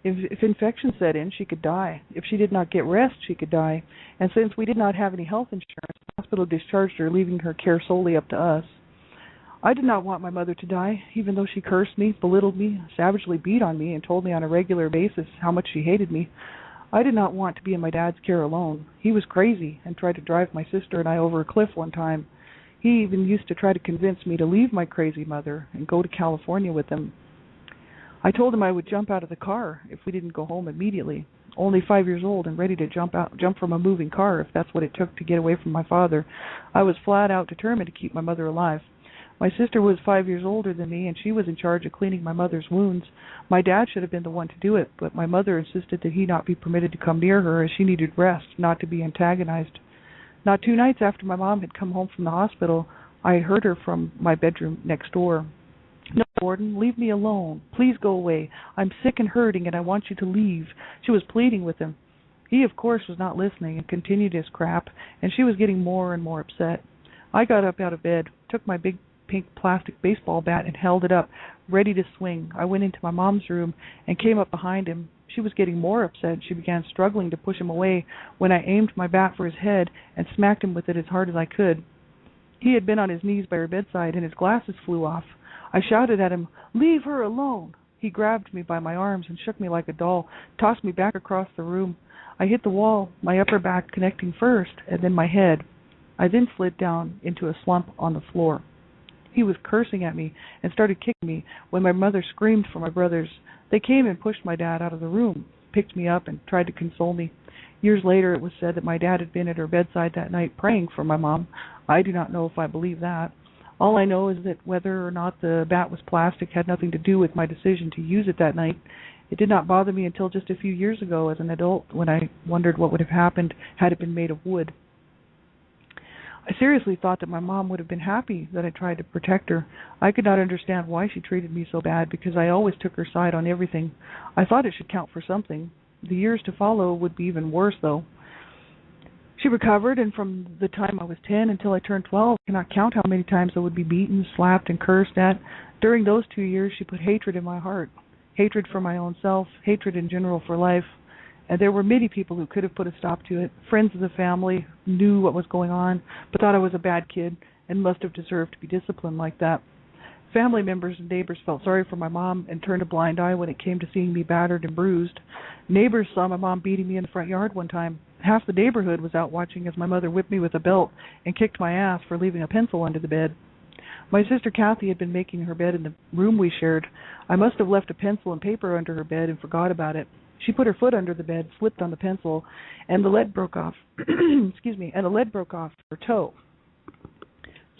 If infection set in, she could die. If she did not get rest, she could die. And since we did not have any health insurance, the hospital discharged her, leaving her care solely up to us. I did not want my mother to die, even though she cursed me, belittled me, savagely beat on me, and told me on a regular basis how much she hated me. I did not want to be in my dad's care alone. He was crazy and tried to drive my sister and I over a cliff one time. He even used to try to convince me to leave my crazy mother and go to California with him. I told him I would jump out of the car if we didn't go home immediately. Only 5 years old and ready to jump from a moving car if that's what it took to get away from my father. I was flat out determined to keep my mother alive. My sister was 5 years older than me, and she was in charge of cleaning my mother's wounds. My dad should have been the one to do it, but my mother insisted that he not be permitted to come near her as she needed rest, not to be antagonized. Not 2 nights after my mom had come home from the hospital, I had heard her from my bedroom next door. "No, Gordon, leave me alone. Please go away. I'm sick and hurting, and I want you to leave." She was pleading with him. He, of course, was not listening and continued his crap, and she was getting more and more upset. I got up out of bed, took my big pink plastic baseball bat and held it up, ready to swing. I went into my mom's room and came up behind him. She was getting more upset. She began struggling to push him away when I aimed my bat for his head and smacked him with it as hard as I could. He had been on his knees by her bedside and his glasses flew off. I shouted at him, "Leave her alone!" He grabbed me by my arms and shook me like a doll, tossed me back across the room. I hit the wall, my upper back connecting first, and then my head. I then slid down into a slump on the floor. He was cursing at me and started kicking me when my mother screamed for my brothers. They came and pushed my dad out of the room, picked me up, and tried to console me. Years later, it was said that my dad had been at her bedside that night praying for my mom. I do not know if I believe that. All I know is that whether or not the bat was plastic had nothing to do with my decision to use it that night. It did not bother me until just a few years ago as an adult when I wondered what would have happened had it been made of wood. I seriously thought that my mom would have been happy that I tried to protect her. I could not understand why she treated me so bad because I always took her side on everything. I thought it should count for something. The years to follow would be even worse, though. She recovered, and from the time I was 10 until I turned 12, I cannot count how many times I would be beaten, slapped, and cursed at. During those 2 years, she put hatred in my heart. Hatred for my own self, hatred in general for life. And there were many people who could have put a stop to it. Friends of the family knew what was going on, but thought I was a bad kid and must have deserved to be disciplined like that. Family members and neighbors felt sorry for my mom and turned a blind eye when it came to seeing me battered and bruised. Neighbors saw my mom beating me in the front yard one time. Half the neighborhood was out watching as my mother whipped me with a belt and kicked my ass for leaving a pencil under the bed. My sister Kathy had been making her bed in the room we shared. I must have left a pencil and paper under her bed and forgot about it. She put her foot under the bed, slipped on the pencil, and the lead broke off. Excuse me, and the lead broke off her toe.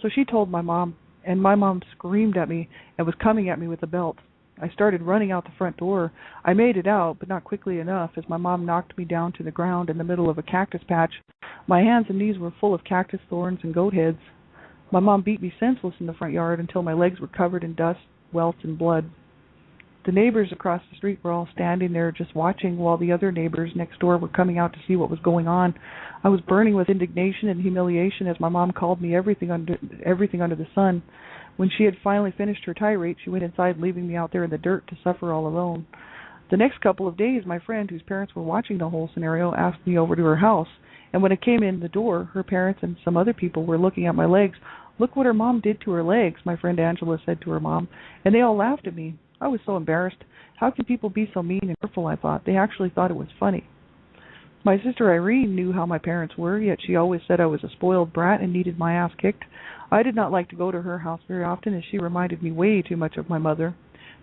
So she told my mom, and my mom screamed at me and was coming at me with a belt. I started running out the front door. I made it out, but not quickly enough, as my mom knocked me down to the ground in the middle of a cactus patch. My hands and knees were full of cactus thorns and goat heads. My mom beat me senseless in the front yard until my legs were covered in dust, welts, and blood. The neighbors across the street were all standing there just watching while the other neighbors next door were coming out to see what was going on. I was burning with indignation and humiliation as my mom called me everything under the sun. When she had finally finished her tirade, she went inside, leaving me out there in the dirt to suffer all alone. The next couple of days, my friend, whose parents were watching the whole scenario, asked me over to her house. And when I came in the door, her parents and some other people were looking at my legs. "Look what her mom did to her legs," my friend Angela said to her mom. And they all laughed at me. I was so embarrassed. How can people be so mean and hurtful, I thought. They actually thought it was funny. My sister Irene knew how my parents were, yet she always said I was a spoiled brat and needed my ass kicked. I did not like to go to her house very often, as she reminded me way too much of my mother.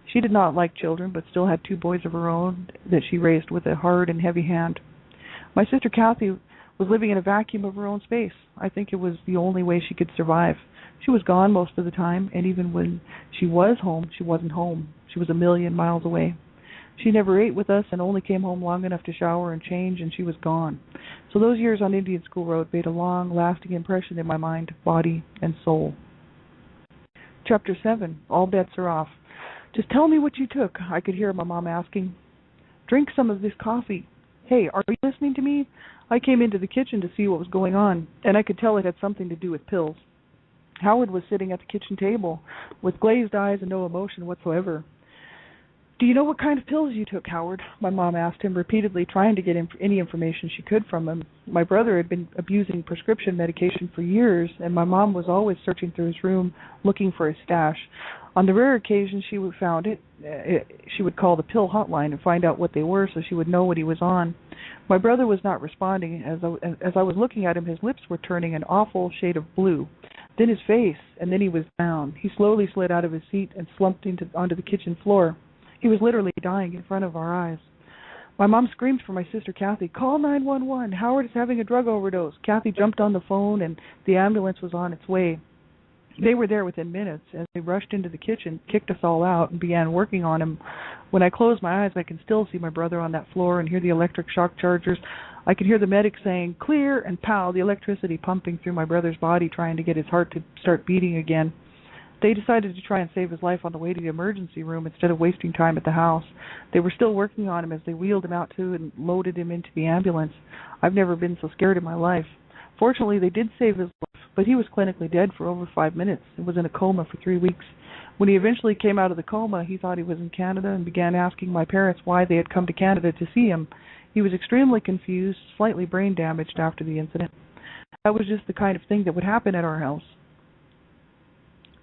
She did not like children, but still had 2 boys of her own that she raised with a hard and heavy hand. My sister Kathy was living in a vacuum of her own space. I think it was the only way she could survive. She was gone most of the time, and even when she was home, she wasn't home. She was a million miles away. She never ate with us and only came home long enough to shower and change, and she was gone. So those years on Indian School Road made a long, lasting impression in my mind, body, and soul. Chapter 7. All bets are off. "Just tell me what you took," I could hear my mom asking. "Drink some of this coffee. Hey, are you listening to me?" I came into the kitchen to see what was going on, and I could tell it had something to do with pills. Howard was sitting at the kitchen table with glazed eyes and no emotion whatsoever. "Do you know what kind of pills you took, Howard?" my mom asked him, repeatedly trying to get any information she could from him. My brother had been abusing prescription medication for years, and my mom was always searching through his room looking for his stash. On the rare occasion she would found it, she would call the pill hotline and find out what they were so she would know what he was on. My brother was not responding. As I was looking at him, his lips were turning an awful shade of blue. Then his face, and then he was down. He slowly slid out of his seat and slumped onto the kitchen floor. He was literally dying in front of our eyes. My mom screamed for my sister Kathy, "Call 911. Howard is having a drug overdose." Kathy jumped on the phone and the ambulance was on its way. They were there within minutes. As they rushed into the kitchen, kicked us all out, and began working on him. When I close my eyes, I can still see my brother on that floor and hear the electric shock chargers. I can hear the medic saying, "Clear," and pow, the electricity pumping through my brother's body, trying to get his heart to start beating again. They decided to try and save his life on the way to the emergency room instead of wasting time at the house. They were still working on him as they wheeled him out to and loaded him into the ambulance. I've never been so scared in my life. Fortunately, they did save his life, but he was clinically dead for over 5 minutes and was in a coma for 3 weeks. When he eventually came out of the coma, he thought he was in Canada and began asking my parents why they had come to Canada to see him. He was extremely confused, slightly brain damaged after the incident. That was just the kind of thing that would happen at our house.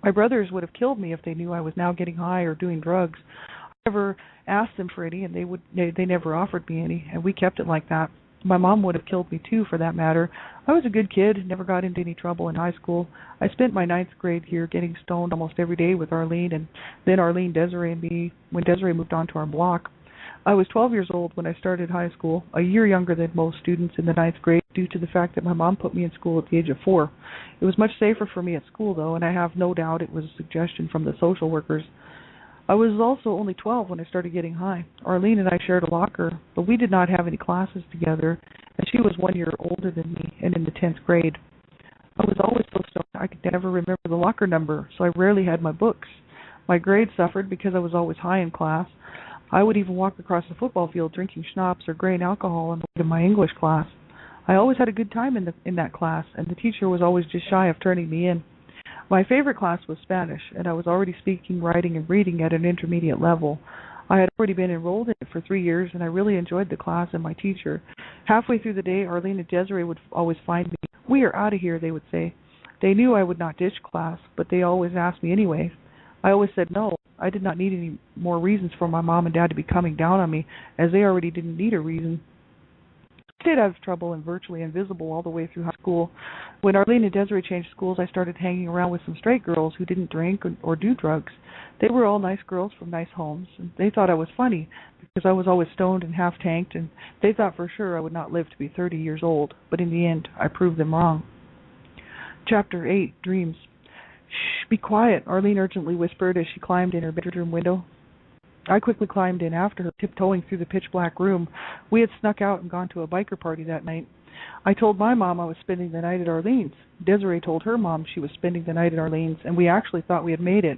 My brothers would have killed me if they knew I was now getting high or doing drugs. I never asked them for any, and they never offered me any, and we kept it like that. My mom would have killed me too, for that matter. I was a good kid, never got into any trouble in high school. I spent my 9th grade year getting stoned almost every day with Arlene, and then Arlene, Desiree, and me when Desiree moved on to our block. I was 12 years old when I started high school, a year younger than most students in the 9th grade due to the fact that my mom put me in school at the age of 4. It was much safer for me at school, though, and I have no doubt it was a suggestion from the social workers. I was also only 12 when I started getting high. Arlene and I shared a locker, but we did not have any classes together, and she was 1 year older than me and in the 10th grade. I was always so stoned I could never remember the locker number, so I rarely had my books. My grades suffered because I was always high in class. I would even walk across the football field drinking schnapps or grain alcohol on the way to my English class. I always had a good time in that class, and the teacher was always just shy of turning me in. My favorite class was Spanish, and I was already speaking, writing, and reading at an intermediate level. I had already been enrolled in it for 3 years, and I really enjoyed the class and my teacher. Halfway through the day, Arlene and Desiree would always find me. "We are out of here," they would say. They knew I would not ditch class, but they always asked me anyway. I always said no. I did not need any more reasons for my mom and dad to be coming down on me, as they already didn't need a reason. I stayed out of trouble and virtually invisible all the way through high school. When Arlene and Desiree changed schools, I started hanging around with some straight girls who didn't drink or do drugs. They were all nice girls from nice homes, and they thought I was funny because I was always stoned and half-tanked, and they thought for sure I would not live to be 30 years old, but in the end, I proved them wrong. Chapter 8, Dreams. "Shh, be quiet," Arlene urgently whispered as she climbed in her bedroom window. I quickly climbed in after her, tiptoeing through the pitch-black room. We had snuck out and gone to a biker party that night. I told my mom I was spending the night at Arlene's. Desiree told her mom she was spending the night at Arlene's, and we actually thought we had made it.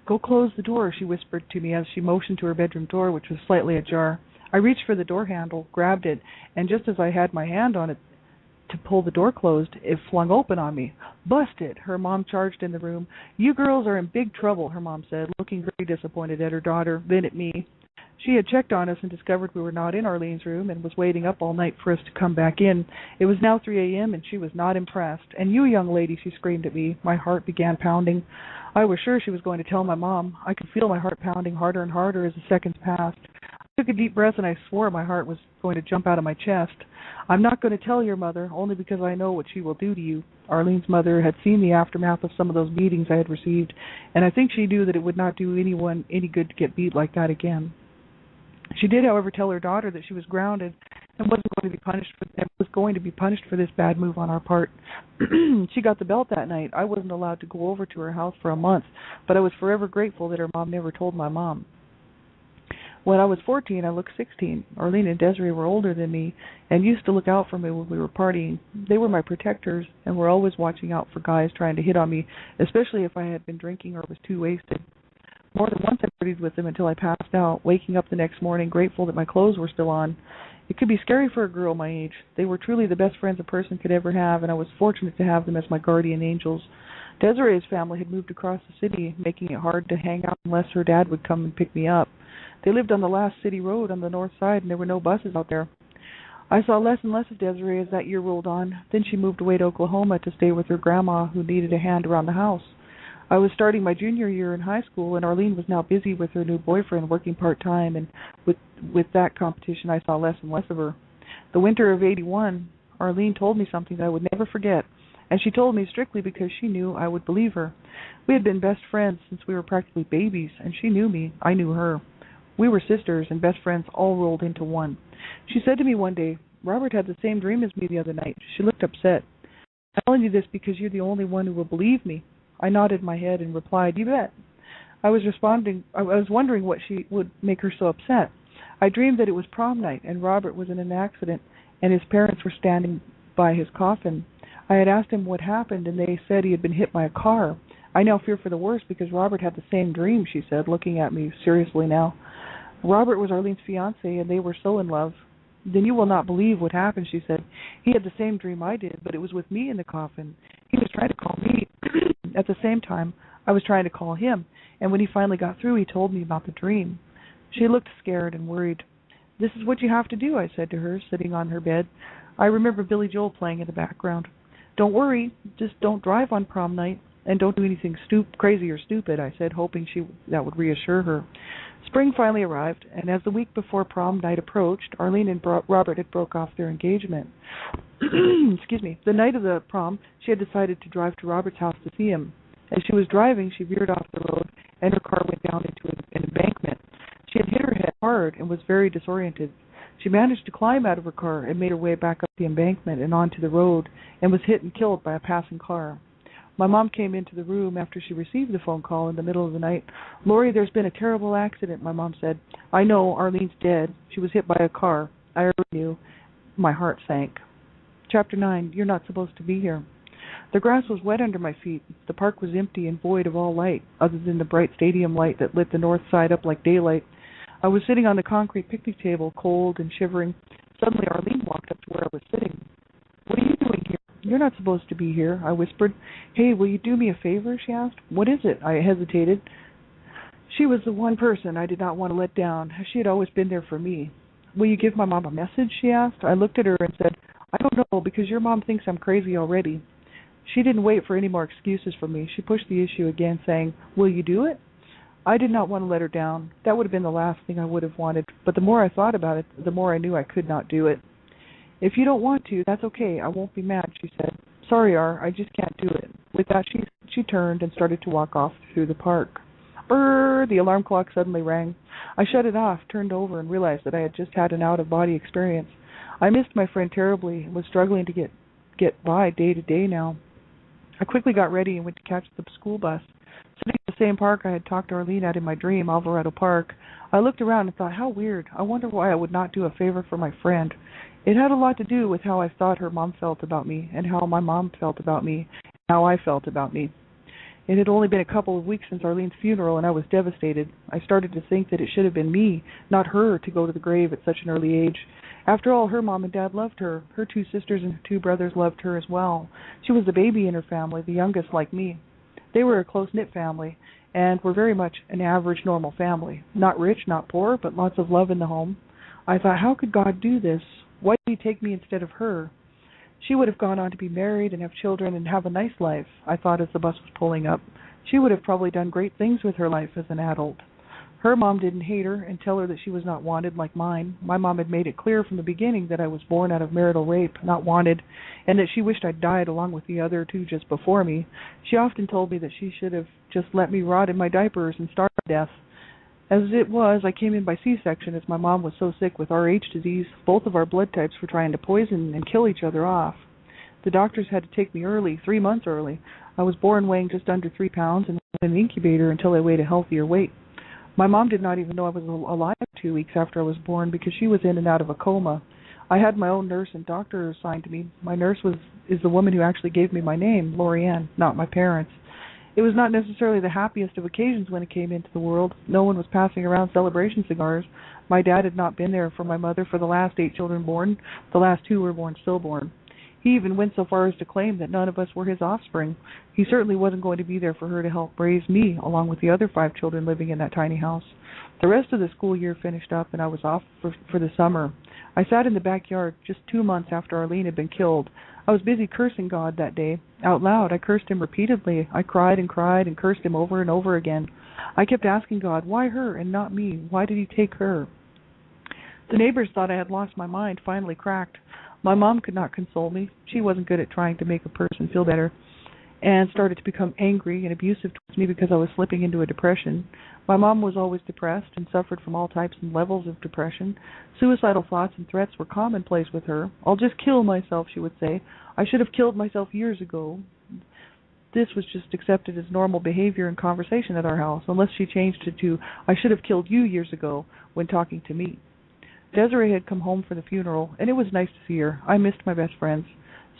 "Go close the door," she whispered to me as she motioned to her bedroom door, which was slightly ajar. I reached for the door handle, grabbed it, and just as I had my hand on it to pull the door closed, it flung open on me. "Busted!" Her mom charged in the room. "You girls are in big trouble," her mom said, looking very disappointed at her daughter, then at me. She had checked on us and discovered we were not in Arlene's room and was waiting up all night for us to come back in. It was now 3 a.m. and she was not impressed. "And you, young lady," she screamed at me. My heart began pounding. I was sure she was going to tell my mom. I could feel my heart pounding harder and harder as the seconds passed. I took a deep breath and I swore my heart was going to jump out of my chest. "I'm not going to tell your mother, only because I know what she will do to you." Arlene's mother had seen the aftermath of some of those beatings I had received, and I think she knew that it would not do anyone any good to get beat like that again. She did, however, tell her daughter that she was grounded and was going to be punished for this bad move on our part. She got the belt that night. I wasn't allowed to go over to her house for a month, but I was forever grateful that her mom never told my mom. When I was 14, I looked 16. Arlene and Desiree were older than me and used to look out for me when we were partying. They were my protectors and were always watching out for guys trying to hit on me, especially if I had been drinking or was too wasted. More than once I partied with them until I passed out, waking up the next morning grateful that my clothes were still on. It could be scary for a girl my age. They were truly the best friends a person could ever have, and I was fortunate to have them as my guardian angels. Desiree's family had moved across the city, making it hard to hang out unless her dad would come and pick me up. They lived on the last city road on the north side, and there were no buses out there. I saw less and less of Desiree as that year rolled on. Then she moved away to Oklahoma to stay with her grandma, who needed a hand around the house. I was starting my junior year in high school, and Arlene was now busy with her new boyfriend, working part-time, and with that competition, I saw less and less of her. The winter of '81, Arlene told me something that I would never forget, and she told me strictly because she knew I would believe her. We had been best friends since we were practically babies, and she knew me, I knew her. We were sisters and best friends all rolled into one. She said to me one day, "Robert had the same dream as me the other night." She looked upset. "I'm telling you this because you're the only one who will believe me." I nodded my head and replied, "You bet." I was wondering what she would make her so upset. I dreamed that it was prom night and Robert was in an accident and his parents were standing by his coffin. I had asked him what happened and they said he had been hit by a car. I now fear for the worst because Robert had the same dream, she said, looking at me seriously now. Robert was Arlene's fiancé and they were so in love. "Then you will not believe what happened," she said. "He had the same dream I did, but it was with me in the coffin. He was trying to call me. At the same time, I was trying to call him, and when he finally got through, he told me about the dream." She looked scared and worried. "This is what you have to do," I said to her, sitting on her bed. I remember Billy Joel playing in the background. "Don't worry, just don't drive on prom night, and don't do anything crazy or stupid," I said, hoping that would reassure her. Spring finally arrived, and as the week before prom night approached, Arlene and Robert had broke off their engagement. Excuse me. The night of the prom, she had decided to drive to Robert's house to see him. As she was driving, she veered off the road, and her car went down into an embankment. She had hit her head hard and was very disoriented. She managed to climb out of her car and made her way back up the embankment and onto the road, and was hit and killed by a passing car. My mom came into the room after she received the phone call in the middle of the night. "Lori, there's been a terrible accident," my mom said. "I know, Arlene's dead. She was hit by a car." I already knew. My heart sank. Chapter 9, You're Not Supposed to Be Here. The grass was wet under my feet. The park was empty and void of all light, other than the bright stadium light that lit the north side up like daylight. I was sitting on the concrete picnic table, cold and shivering. Suddenly Arlene walked up to where I was sitting. "What are you doing here?" "You're not supposed to be here," I whispered. "Hey, will you do me a favor?" she asked. "What is it?" I hesitated. She was the one person I did not want to let down. She had always been there for me. "Will you give my mom a message?" she asked. I looked at her and said, "I don't know, because your mom thinks I'm crazy already." She didn't wait for any more excuses from me. She pushed the issue again, saying, "Will you do it?" I did not want to let her down. That would have been the last thing I would have wanted, but the more I thought about it, the more I knew I could not do it. "If you don't want to, that's okay. I won't be mad," she said. "Sorry, I just can't do it." With that, she turned and started to walk off through the park. Brrr! The alarm clock suddenly rang. I shut it off, turned over, and realized that I had just had an out-of-body experience. I missed my friend terribly and was struggling to get by day to day now. I quickly got ready and went to catch the school bus. Sitting in the same park I had talked to Arlene at in my dream, Alvarado Park, I looked around and thought, how weird. I wonder why I would not do a favor for my friend. It had a lot to do with how I thought her mom felt about me, and how my mom felt about me, and how I felt about me. It had only been a couple of weeks since Arlene's funeral, and I was devastated. I started to think that it should have been me, not her, to go to the grave at such an early age. After all, her mom and dad loved her. Her two sisters and her two brothers loved her as well. She was the baby in her family, the youngest like me. They were a close-knit family, and were very much an average, normal family. Not rich, not poor, but lots of love in the home. I thought, how could God do this? Why did he take me instead of her? She would have gone on to be married and have children and have a nice life, I thought as the bus was pulling up. She would have probably done great things with her life as an adult. Her mom didn't hate her and tell her that she was not wanted like mine. My mom had made it clear from the beginning that I was born out of marital rape, not wanted, and that she wished I'd died along with the other two just before me. She often told me that she should have just let me rot in my diapers and starve to death. As it was, I came in by C-section as my mom was so sick with Rh disease. Both of our blood types were trying to poison and kill each other off. The doctors had to take me early, 3 months early. I was born weighing just under 3 pounds and was in an incubator until I weighed a healthier weight. My mom did not even know I was alive 2 weeks after I was born because she was in and out of a coma. I had my own nurse and doctor assigned to me. My nurse is the woman who actually gave me my name, Lori Ann, not my parents. It was not necessarily the happiest of occasions when it came into the world. No one was passing around celebration cigars. My dad had not been there for my mother for the last 8 children born. The last 2 were born stillborn. He even went so far as to claim that none of us were his offspring. He certainly wasn't going to be there for her to help raise me, along with the other 5 children living in that tiny house. The rest of the school year finished up, and I was off for the summer. I sat in the backyard just 2 months after Arlene had been killed. I was busy cursing God that day. Out loud, I cursed him repeatedly. I cried and cursed him over and over again. I kept asking God, why her and not me? Why did he take her? The neighbors thought I had lost my mind, finally cracked. My mom could not console me. She wasn't good at trying to make a person feel better, and started to become angry and abusive towards me because I was slipping into a depression. My mom was always depressed and suffered from all types and levels of depression. Suicidal thoughts and threats were commonplace with her. I'll just kill myself, she would say. I should have killed myself years ago. This was just accepted as normal behavior and conversation at our house, unless she changed it to, I should have killed you years ago, when talking to me. Desiree had come home for the funeral, and it was nice to see her. I missed my best friends.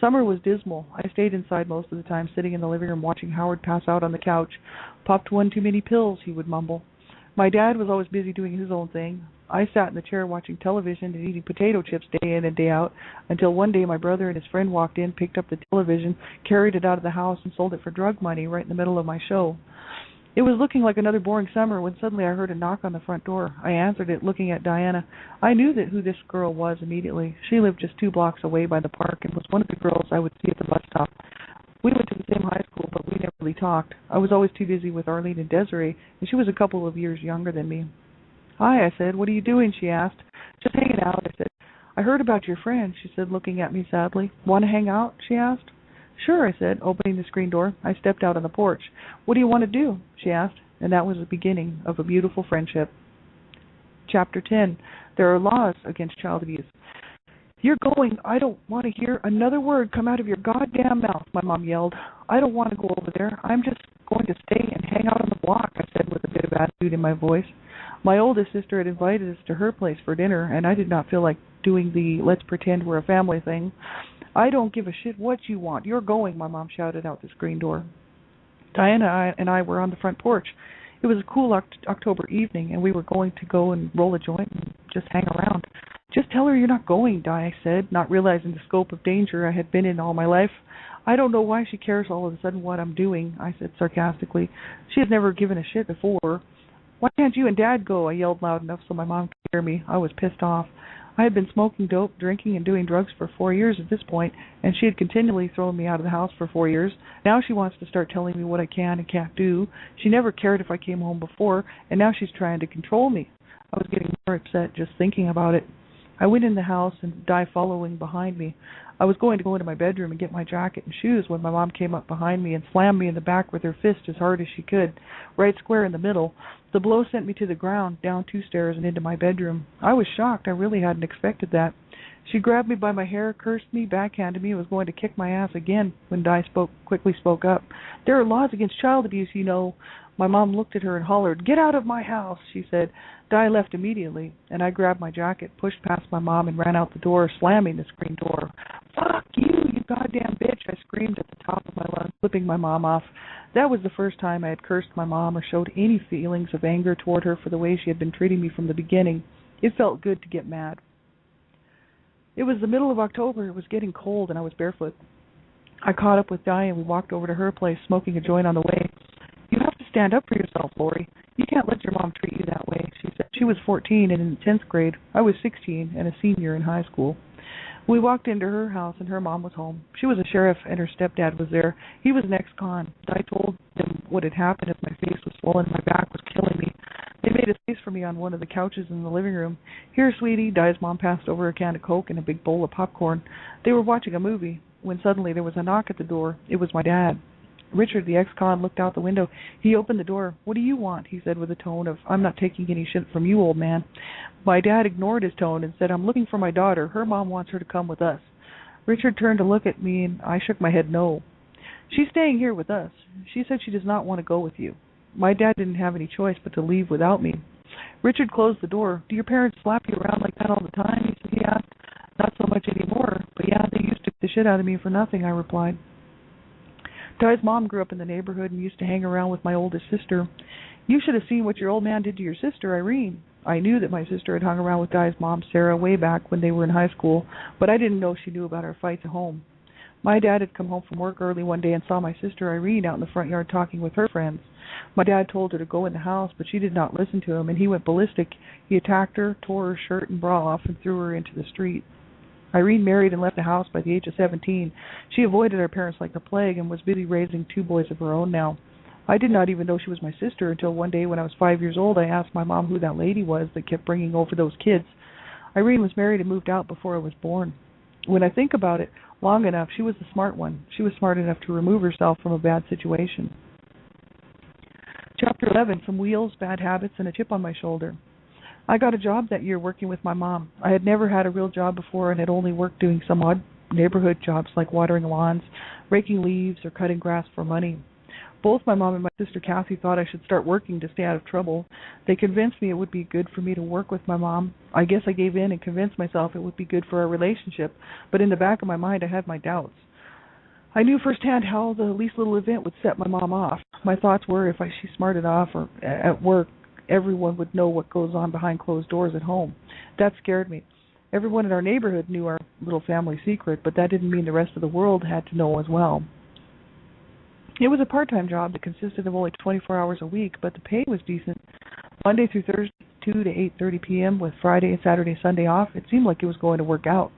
Summer was dismal. I stayed inside most of the time, sitting in the living room watching Howard pass out on the couch. Popped one too many pills, he would mumble. My dad was always busy doing his own thing. I sat in the chair watching television and eating potato chips day in and day out, until one day my brother and his friend walked in, picked up the television, carried it out of the house, and sold it for drug money right in the middle of my show. It was looking like another boring summer when suddenly I heard a knock on the front door. I answered it, looking at Diana. I knew who this girl was immediately. She lived just 2 blocks away by the park and was one of the girls I would see at the bus stop. We went to the same high school, but we never really talked. I was always too busy with Arlene and Desiree, and she was a couple of years younger than me. Hi, I said. What are you doing? She asked. Just hanging out, I said. I heard about your friend, she said, looking at me sadly. Want to hang out? She asked. Sure, I said, opening the screen door. I stepped out on the porch. What do you want to do? She asked, and that was the beginning of a beautiful friendship. Chapter 10. There are laws against child abuse. You're going. I don't want to hear another word come out of your goddamn mouth, my mom yelled. I don't want to go over there. I'm just going to stay and hang out on the block, I said with a bit of attitude in my voice. My oldest sister had invited us to her place for dinner, and I did not feel like doing the let's pretend we're a family thing. I don't give a shit what you want. You're going, my mom shouted out the screen door. Diana and I were on the front porch. It was a cool October evening, and we were going to go and roll a joint and just hang around. Just tell her you're not going, Di said, not realizing the scope of danger I had been in all my life. I don't know why she cares all of a sudden what I'm doing, I said sarcastically. She had never given a shit before. Why can't you and Dad go? I yelled loud enough so my mom could hear me. I was pissed off. I had been smoking dope, drinking, and doing drugs for 4 years at this point, and she had continually thrown me out of the house for 4 years. Now she wants to start telling me what I can and can't do. She never cared if I came home before, and now she's trying to control me. I was getting more upset just thinking about it. I went in the house and Di following behind me. I was going to go into my bedroom and get my jacket and shoes when my mom came up behind me and slammed me in the back with her fist as hard as she could, right square in the middle. The blow sent me to the ground, down 2 stairs and into my bedroom. I was shocked. I really hadn't expected that. She grabbed me by my hair, cursed me, backhanded me, and was going to kick my ass again when Di quickly spoke up. There are laws against child abuse, you know. My mom looked at her and hollered, "Get out of my house," she said. Di left immediately, and I grabbed my jacket, pushed past my mom, and ran out the door, slamming the screen door. "Fuck you, you goddamn bitch," I screamed at the top of my lungs, flipping my mom off. That was the first time I had cursed my mom or showed any feelings of anger toward her for the way she had been treating me from the beginning. It felt good to get mad. It was the middle of October. It was getting cold, and I was barefoot. I caught up with Di, and we walked over to her place, smoking a joint on the way. "You have to stand up for yourself, Lori. You can't let your mom treat you that way," she said. She was 14 and in 10th grade. I was 16 and a senior in high school. We walked into her house, and her mom was home. She was a sheriff, and her stepdad was there. He was an ex-con. I told them what had happened as my face was swollen and my back was killing me. They made a space for me on one of the couches in the living room. "Here, sweetie." Di's mom passed over a can of Coke and a big bowl of popcorn. They were watching a movie when suddenly there was a knock at the door. It was my dad. Richard, the ex-con, looked out the window. He opened the door. "What do you want?" he said with a tone of, "I'm not taking any shit from you, old man." My dad ignored his tone and said, "I'm looking for my daughter. Her mom wants her to come with us." Richard turned to look at me, and I shook my head no. "She's staying here with us. She said she does not want to go with you." My dad didn't have any choice but to leave without me. Richard closed the door. "Do your parents slap you around like that all the time?" he asked. "Not so much anymore, but yeah, they used to beat the shit out of me for nothing," I replied. Di's mom grew up in the neighborhood and used to hang around with my oldest sister. "You should have seen what your old man did to your sister, Irene." I knew that my sister had hung around with Di's mom, Sarah, way back when they were in high school, but I didn't know she knew about our fights at home. My dad had come home from work early one day and saw my sister Irene out in the front yard talking with her friends. My dad told her to go in the house, but she did not listen to him, and he went ballistic. He attacked her, tore her shirt and bra off, and threw her into the street. Irene married and left the house by the age of 17. She avoided her parents like the plague and was busy raising 2 boys of her own now. I did not even know she was my sister until one day when I was 5 years old. I asked my mom who that lady was that kept bringing over those kids. Irene was married and moved out before I was born. When I think about it long enough, she was the smart one. She was smart enough to remove herself from a bad situation. Chapter 11, From Wheels, Bad Habits, and a Chip on My Shoulder. I got a job that year working with my mom. I had never had a real job before and had only worked doing some odd neighborhood jobs like watering lawns, raking leaves, or cutting grass for money. Both my mom and my sister Kathy thought I should start working to stay out of trouble. They convinced me it would be good for me to work with my mom. I guess I gave in and convinced myself it would be good for our relationship, but in the back of my mind I had my doubts. I knew firsthand how the least little event would set my mom off. My thoughts were if she smarted off or at work, everyone would know what goes on behind closed doors at home. That scared me. Everyone in our neighborhood knew our little family secret, but that didn't mean the rest of the world had to know as well. It was a part-time job that consisted of only 24 hours a week, but the pay was decent. Monday through Thursday, 2 to 8:30 p.m. with Friday and Saturday, Sunday off. It seemed like it was going to work out.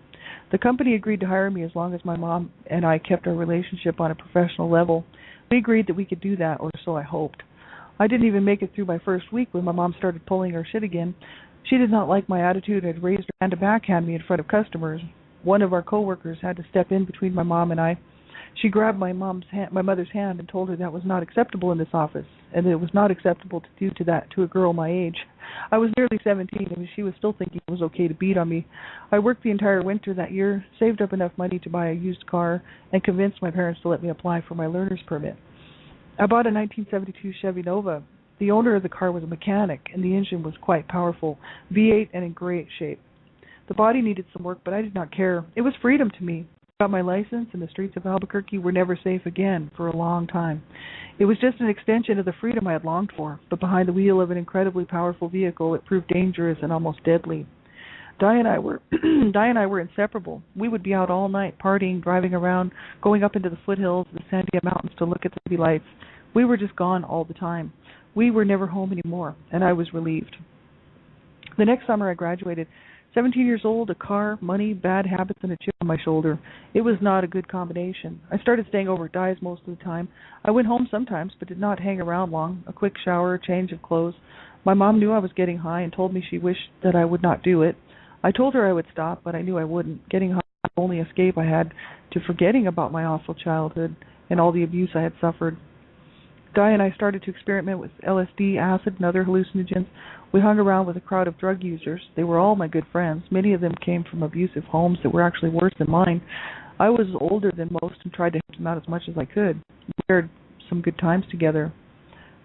The company agreed to hire me as long as my mom and I kept our relationship on a professional level. We agreed that we could do that, or so I hoped. I didn't even make it through my first week when my mom started pulling her shit again. She did not like my attitude and had raised her hand to backhand me in front of customers. One of our coworkers had to step in between my mom and I. She grabbed my mother's hand and told her that was not acceptable in this office, and that it was not acceptable to do that to a girl my age. I was nearly 17, and she was still thinking it was okay to beat on me. I worked the entire winter that year, saved up enough money to buy a used car, and convinced my parents to let me apply for my learner's permit. I bought a 1972 Chevy Nova. The owner of the car was a mechanic, and the engine was quite powerful, V8 and in great shape. The body needed some work, but I did not care. It was freedom to me. I got my license, and the streets of Albuquerque were never safe again for a long time. It was just an extension of the freedom I had longed for, but behind the wheel of an incredibly powerful vehicle, it proved dangerous and almost deadly. Di and I were inseparable. We would be out all night, partying, driving around, going up into the foothills of the Sandia Mountains to look at the city lights. We were just gone all the time. We were never home anymore, and I was relieved. The next summer I graduated. 17 years old, a car, money, bad habits, and a chip on my shoulder. It was not a good combination. I started staying over at Di's most of the time. I went home sometimes, but did not hang around long. A quick shower, a change of clothes. My mom knew I was getting high and told me she wished that I would not do it. I told her I would stop, but I knew I wouldn't. Getting high was the only escape I had to forgetting about my awful childhood and all the abuse I had suffered. Di and I started to experiment with LSD, acid, and other hallucinogens. We hung around with a crowd of drug users. They were all my good friends. Many of them came from abusive homes that were actually worse than mine. I was older than most and tried to help them out as much as I could. We shared some good times together.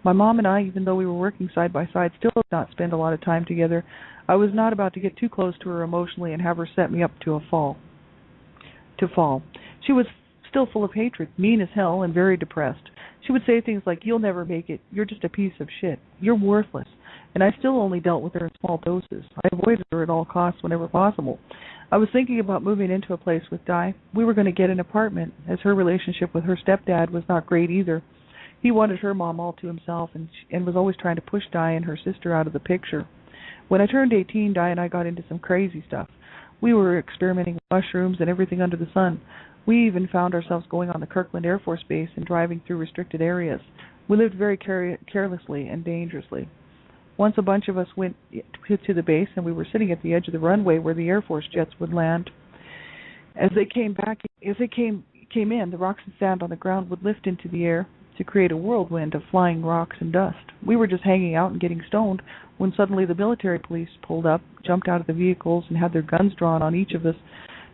My mom and I, even though we were working side by side, still did not spend a lot of time together. I was not about to get too close to her emotionally and have her set me up to fall. She was still full of hatred, mean as hell, and very depressed. She would say things like, "You'll never make it. You're just a piece of shit. You're worthless." And I still only dealt with her in small doses. I avoided her at all costs whenever possible. I was thinking about moving into a place with Di. We were going to get an apartment, as her relationship with her stepdad was not great either. He wanted her mom all to himself and was always trying to push Di and her sister out of the picture. When I turned 18, Di and I got into some crazy stuff. We were experimenting with mushrooms and everything under the sun. We even found ourselves going on the Kirkland Air Force Base and driving through restricted areas. We lived very carelessly and dangerously. Once a bunch of us went to the base, and we were sitting at the edge of the runway where the Air Force jets would land. As they came in, the rocks and sand on the ground would lift into the air to create a whirlwind of flying rocks and dust. We were just hanging out and getting stoned when suddenly the military police pulled up, jumped out of the vehicles, and had their guns drawn on each of us.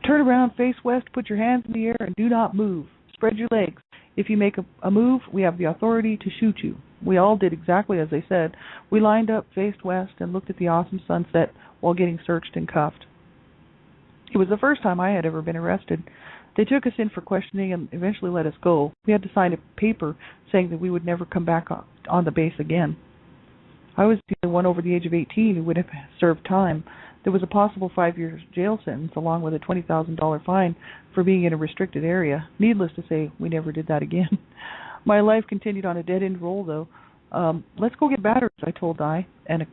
"Turn around, face west, put your hands in the air, and do not move. Spread your legs. If you make a move, we have the authority to shoot you." We all did exactly as they said. We lined up, faced west, and looked at the awesome sunset while getting searched and cuffed. It was the first time I had ever been arrested. They took us in for questioning and eventually let us go. We had to sign a paper saying that we would never come back on the base again. I was the only one over the age of 18 who would have served time. There was a possible 5-year jail sentence along with a $20,000 fine for being in a restricted area. Needless to say, we never did that again. My life continued on a dead-end roll, though. Let's go get batteries, I told Di and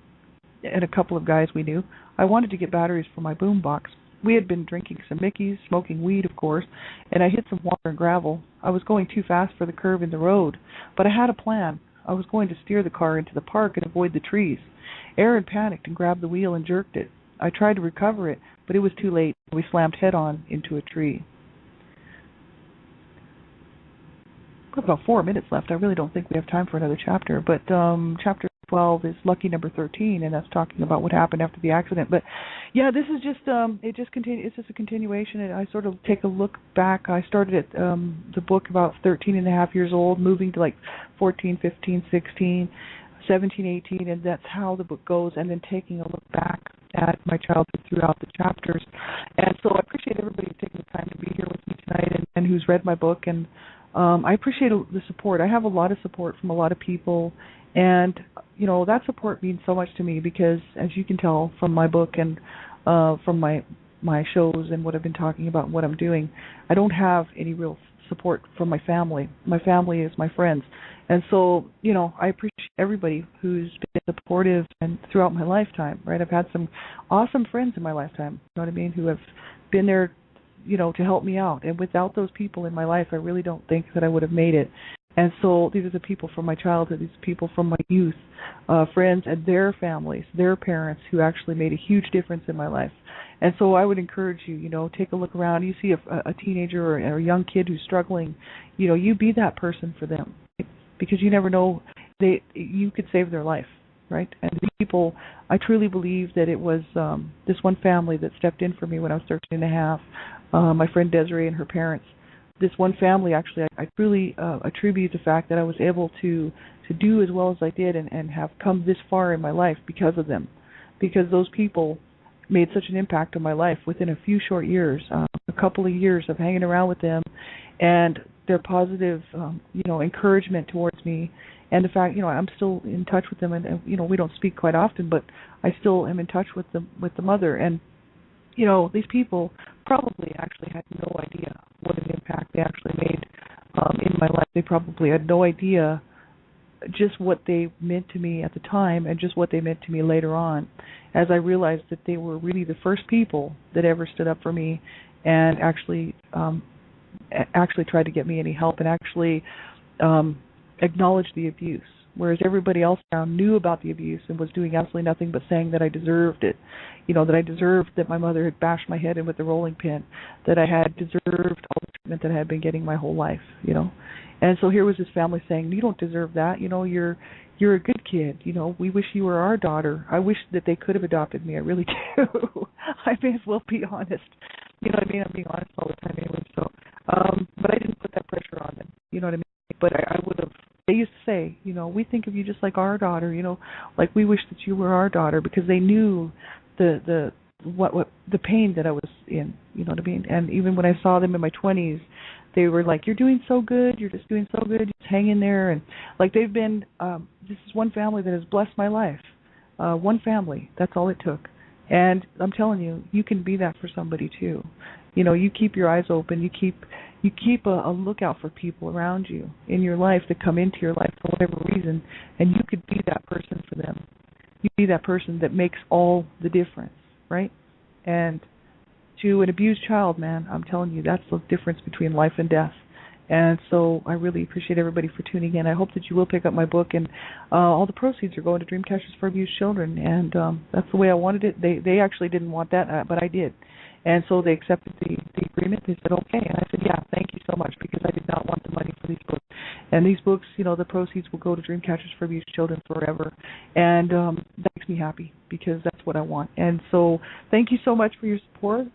a couple of guys we knew. I wanted to get batteries for my boombox. We had been drinking some Mickeys, smoking weed, of course, and I hit some water and gravel. I was going too fast for the curve in the road, but I had a plan. I was going to steer the car into the park and avoid the trees. Aaron panicked and grabbed the wheel and jerked it. I tried to recover it, but it was too late. We slammed head-on into a tree. We have about 4 minutes left. I really don't think we have time for another chapter, but chapter 12 is lucky number 13, and that's talking about what happened after the accident. But yeah, this is just it's just a continuation, and I sort of take a look back. I started at the book about 13 and a half years old, moving to like 14, 15, 16, 17, 18, and that's how the book goes, and then taking a look back at my childhood throughout the chapters. And so I appreciate everybody taking the time to be here with me tonight and who's read my book, and I appreciate the support. I have a lot of support from a lot of people, and you know, that support means so much to me because, as you can tell from my book and from my shows and what I've been talking about and what I'm doing, I don't have any real support from my family. My family is my friends. And so, you know, I appreciate everybody who's been supportive and throughout my lifetime, right? I've had some awesome friends in my lifetime, you know what I mean, who have been there, you know, to help me out. And without those people in my life, I really don't think that I would have made it. And so these are the people from my childhood, these people from my youth, friends and their families, their parents who actually made a huge difference in my life. And so I would encourage you, you know, take a look around. You see a teenager or a young kid who's struggling, you know, you be that person for them. Because you never know, you could save their life, right? And these people, I truly believe that it was this one family that stepped in for me when I was 13 and a half, my friend Desiree and her parents. This one family, actually, I truly attribute the fact that I was able to do as well as I did and have come this far in my life because of them. Because those people made such an impact on my life within a few short years, a couple of years of hanging around with them, and their positive, you know, encouragement towards me, and the fact, you know, I'm still in touch with them, and you know, we don't speak quite often, but I still am in touch with the mother, and you know, these people probably actually had no idea what an impact they actually made in my life. They probably had no idea just what they meant to me at the time and just what they meant to me later on, as I realized that they were really the first people that ever stood up for me and actually tried to get me any help and actually acknowledged the abuse, whereas everybody else around knew about the abuse and was doing absolutely nothing but saying that I deserved it, you know, that I deserved that my mother had bashed my head in with a rolling pin, that I had deserved all the treatment that I had been getting my whole life, you know. And so here was this family saying, you don't deserve that, you know, you're a good kid, you know, we wish you were our daughter. I wish that they could have adopted me, I really do. I may as well be honest, you know what I mean, I'm being honest all the time anyway, so, but I didn't put that pressure on them, you know what I mean, but I would have, they used to say, you know, we think of you just like our daughter, you know, like we wish that you were our daughter, because they knew the pain that I was in, you know what I mean, and even when I saw them in my 20s, they were like, you're doing so good, you're just doing so good, just hang in there, and like they've been, this is one family that has blessed my life, one family, that's all it took, and I'm telling you, you can be that for somebody too, you know, you keep your eyes open, you keep a lookout for people around you in your life that come into your life for whatever reason, and you could be that person for them, you be that person that makes all the difference, right, and to an abused child, man, I'm telling you, that's the difference between life and death. And so I really appreciate everybody for tuning in. I hope that you will pick up my book, and all the proceeds are going to Dreamcatchers for Abused Children, and that's the way I wanted it. They actually didn't want that, but I did. And so they accepted the agreement. They said, okay. And I said, yeah, thank you so much, because I did not want the money for these books. And these books, you know, the proceeds will go to Dreamcatchers for Abused Children forever. And that makes me happy, because that's what I want. And so thank you so much for your support.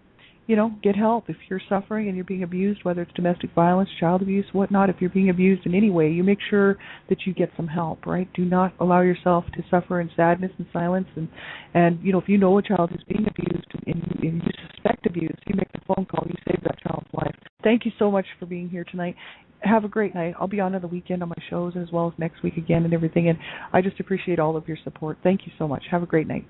You know, get help if you're suffering and you're being abused, whether it's domestic violence, child abuse, whatnot. If you're being abused in any way, you make sure that you get some help, right? Do not allow yourself to suffer in sadness and silence. And you know, if you know a child who's being abused and you suspect abuse, you make the phone call, you save that child's life. Thank you so much for being here tonight. Have a great night. I'll be on the weekend on my shows as well as next week again and everything. And I just appreciate all of your support. Thank you so much. Have a great night.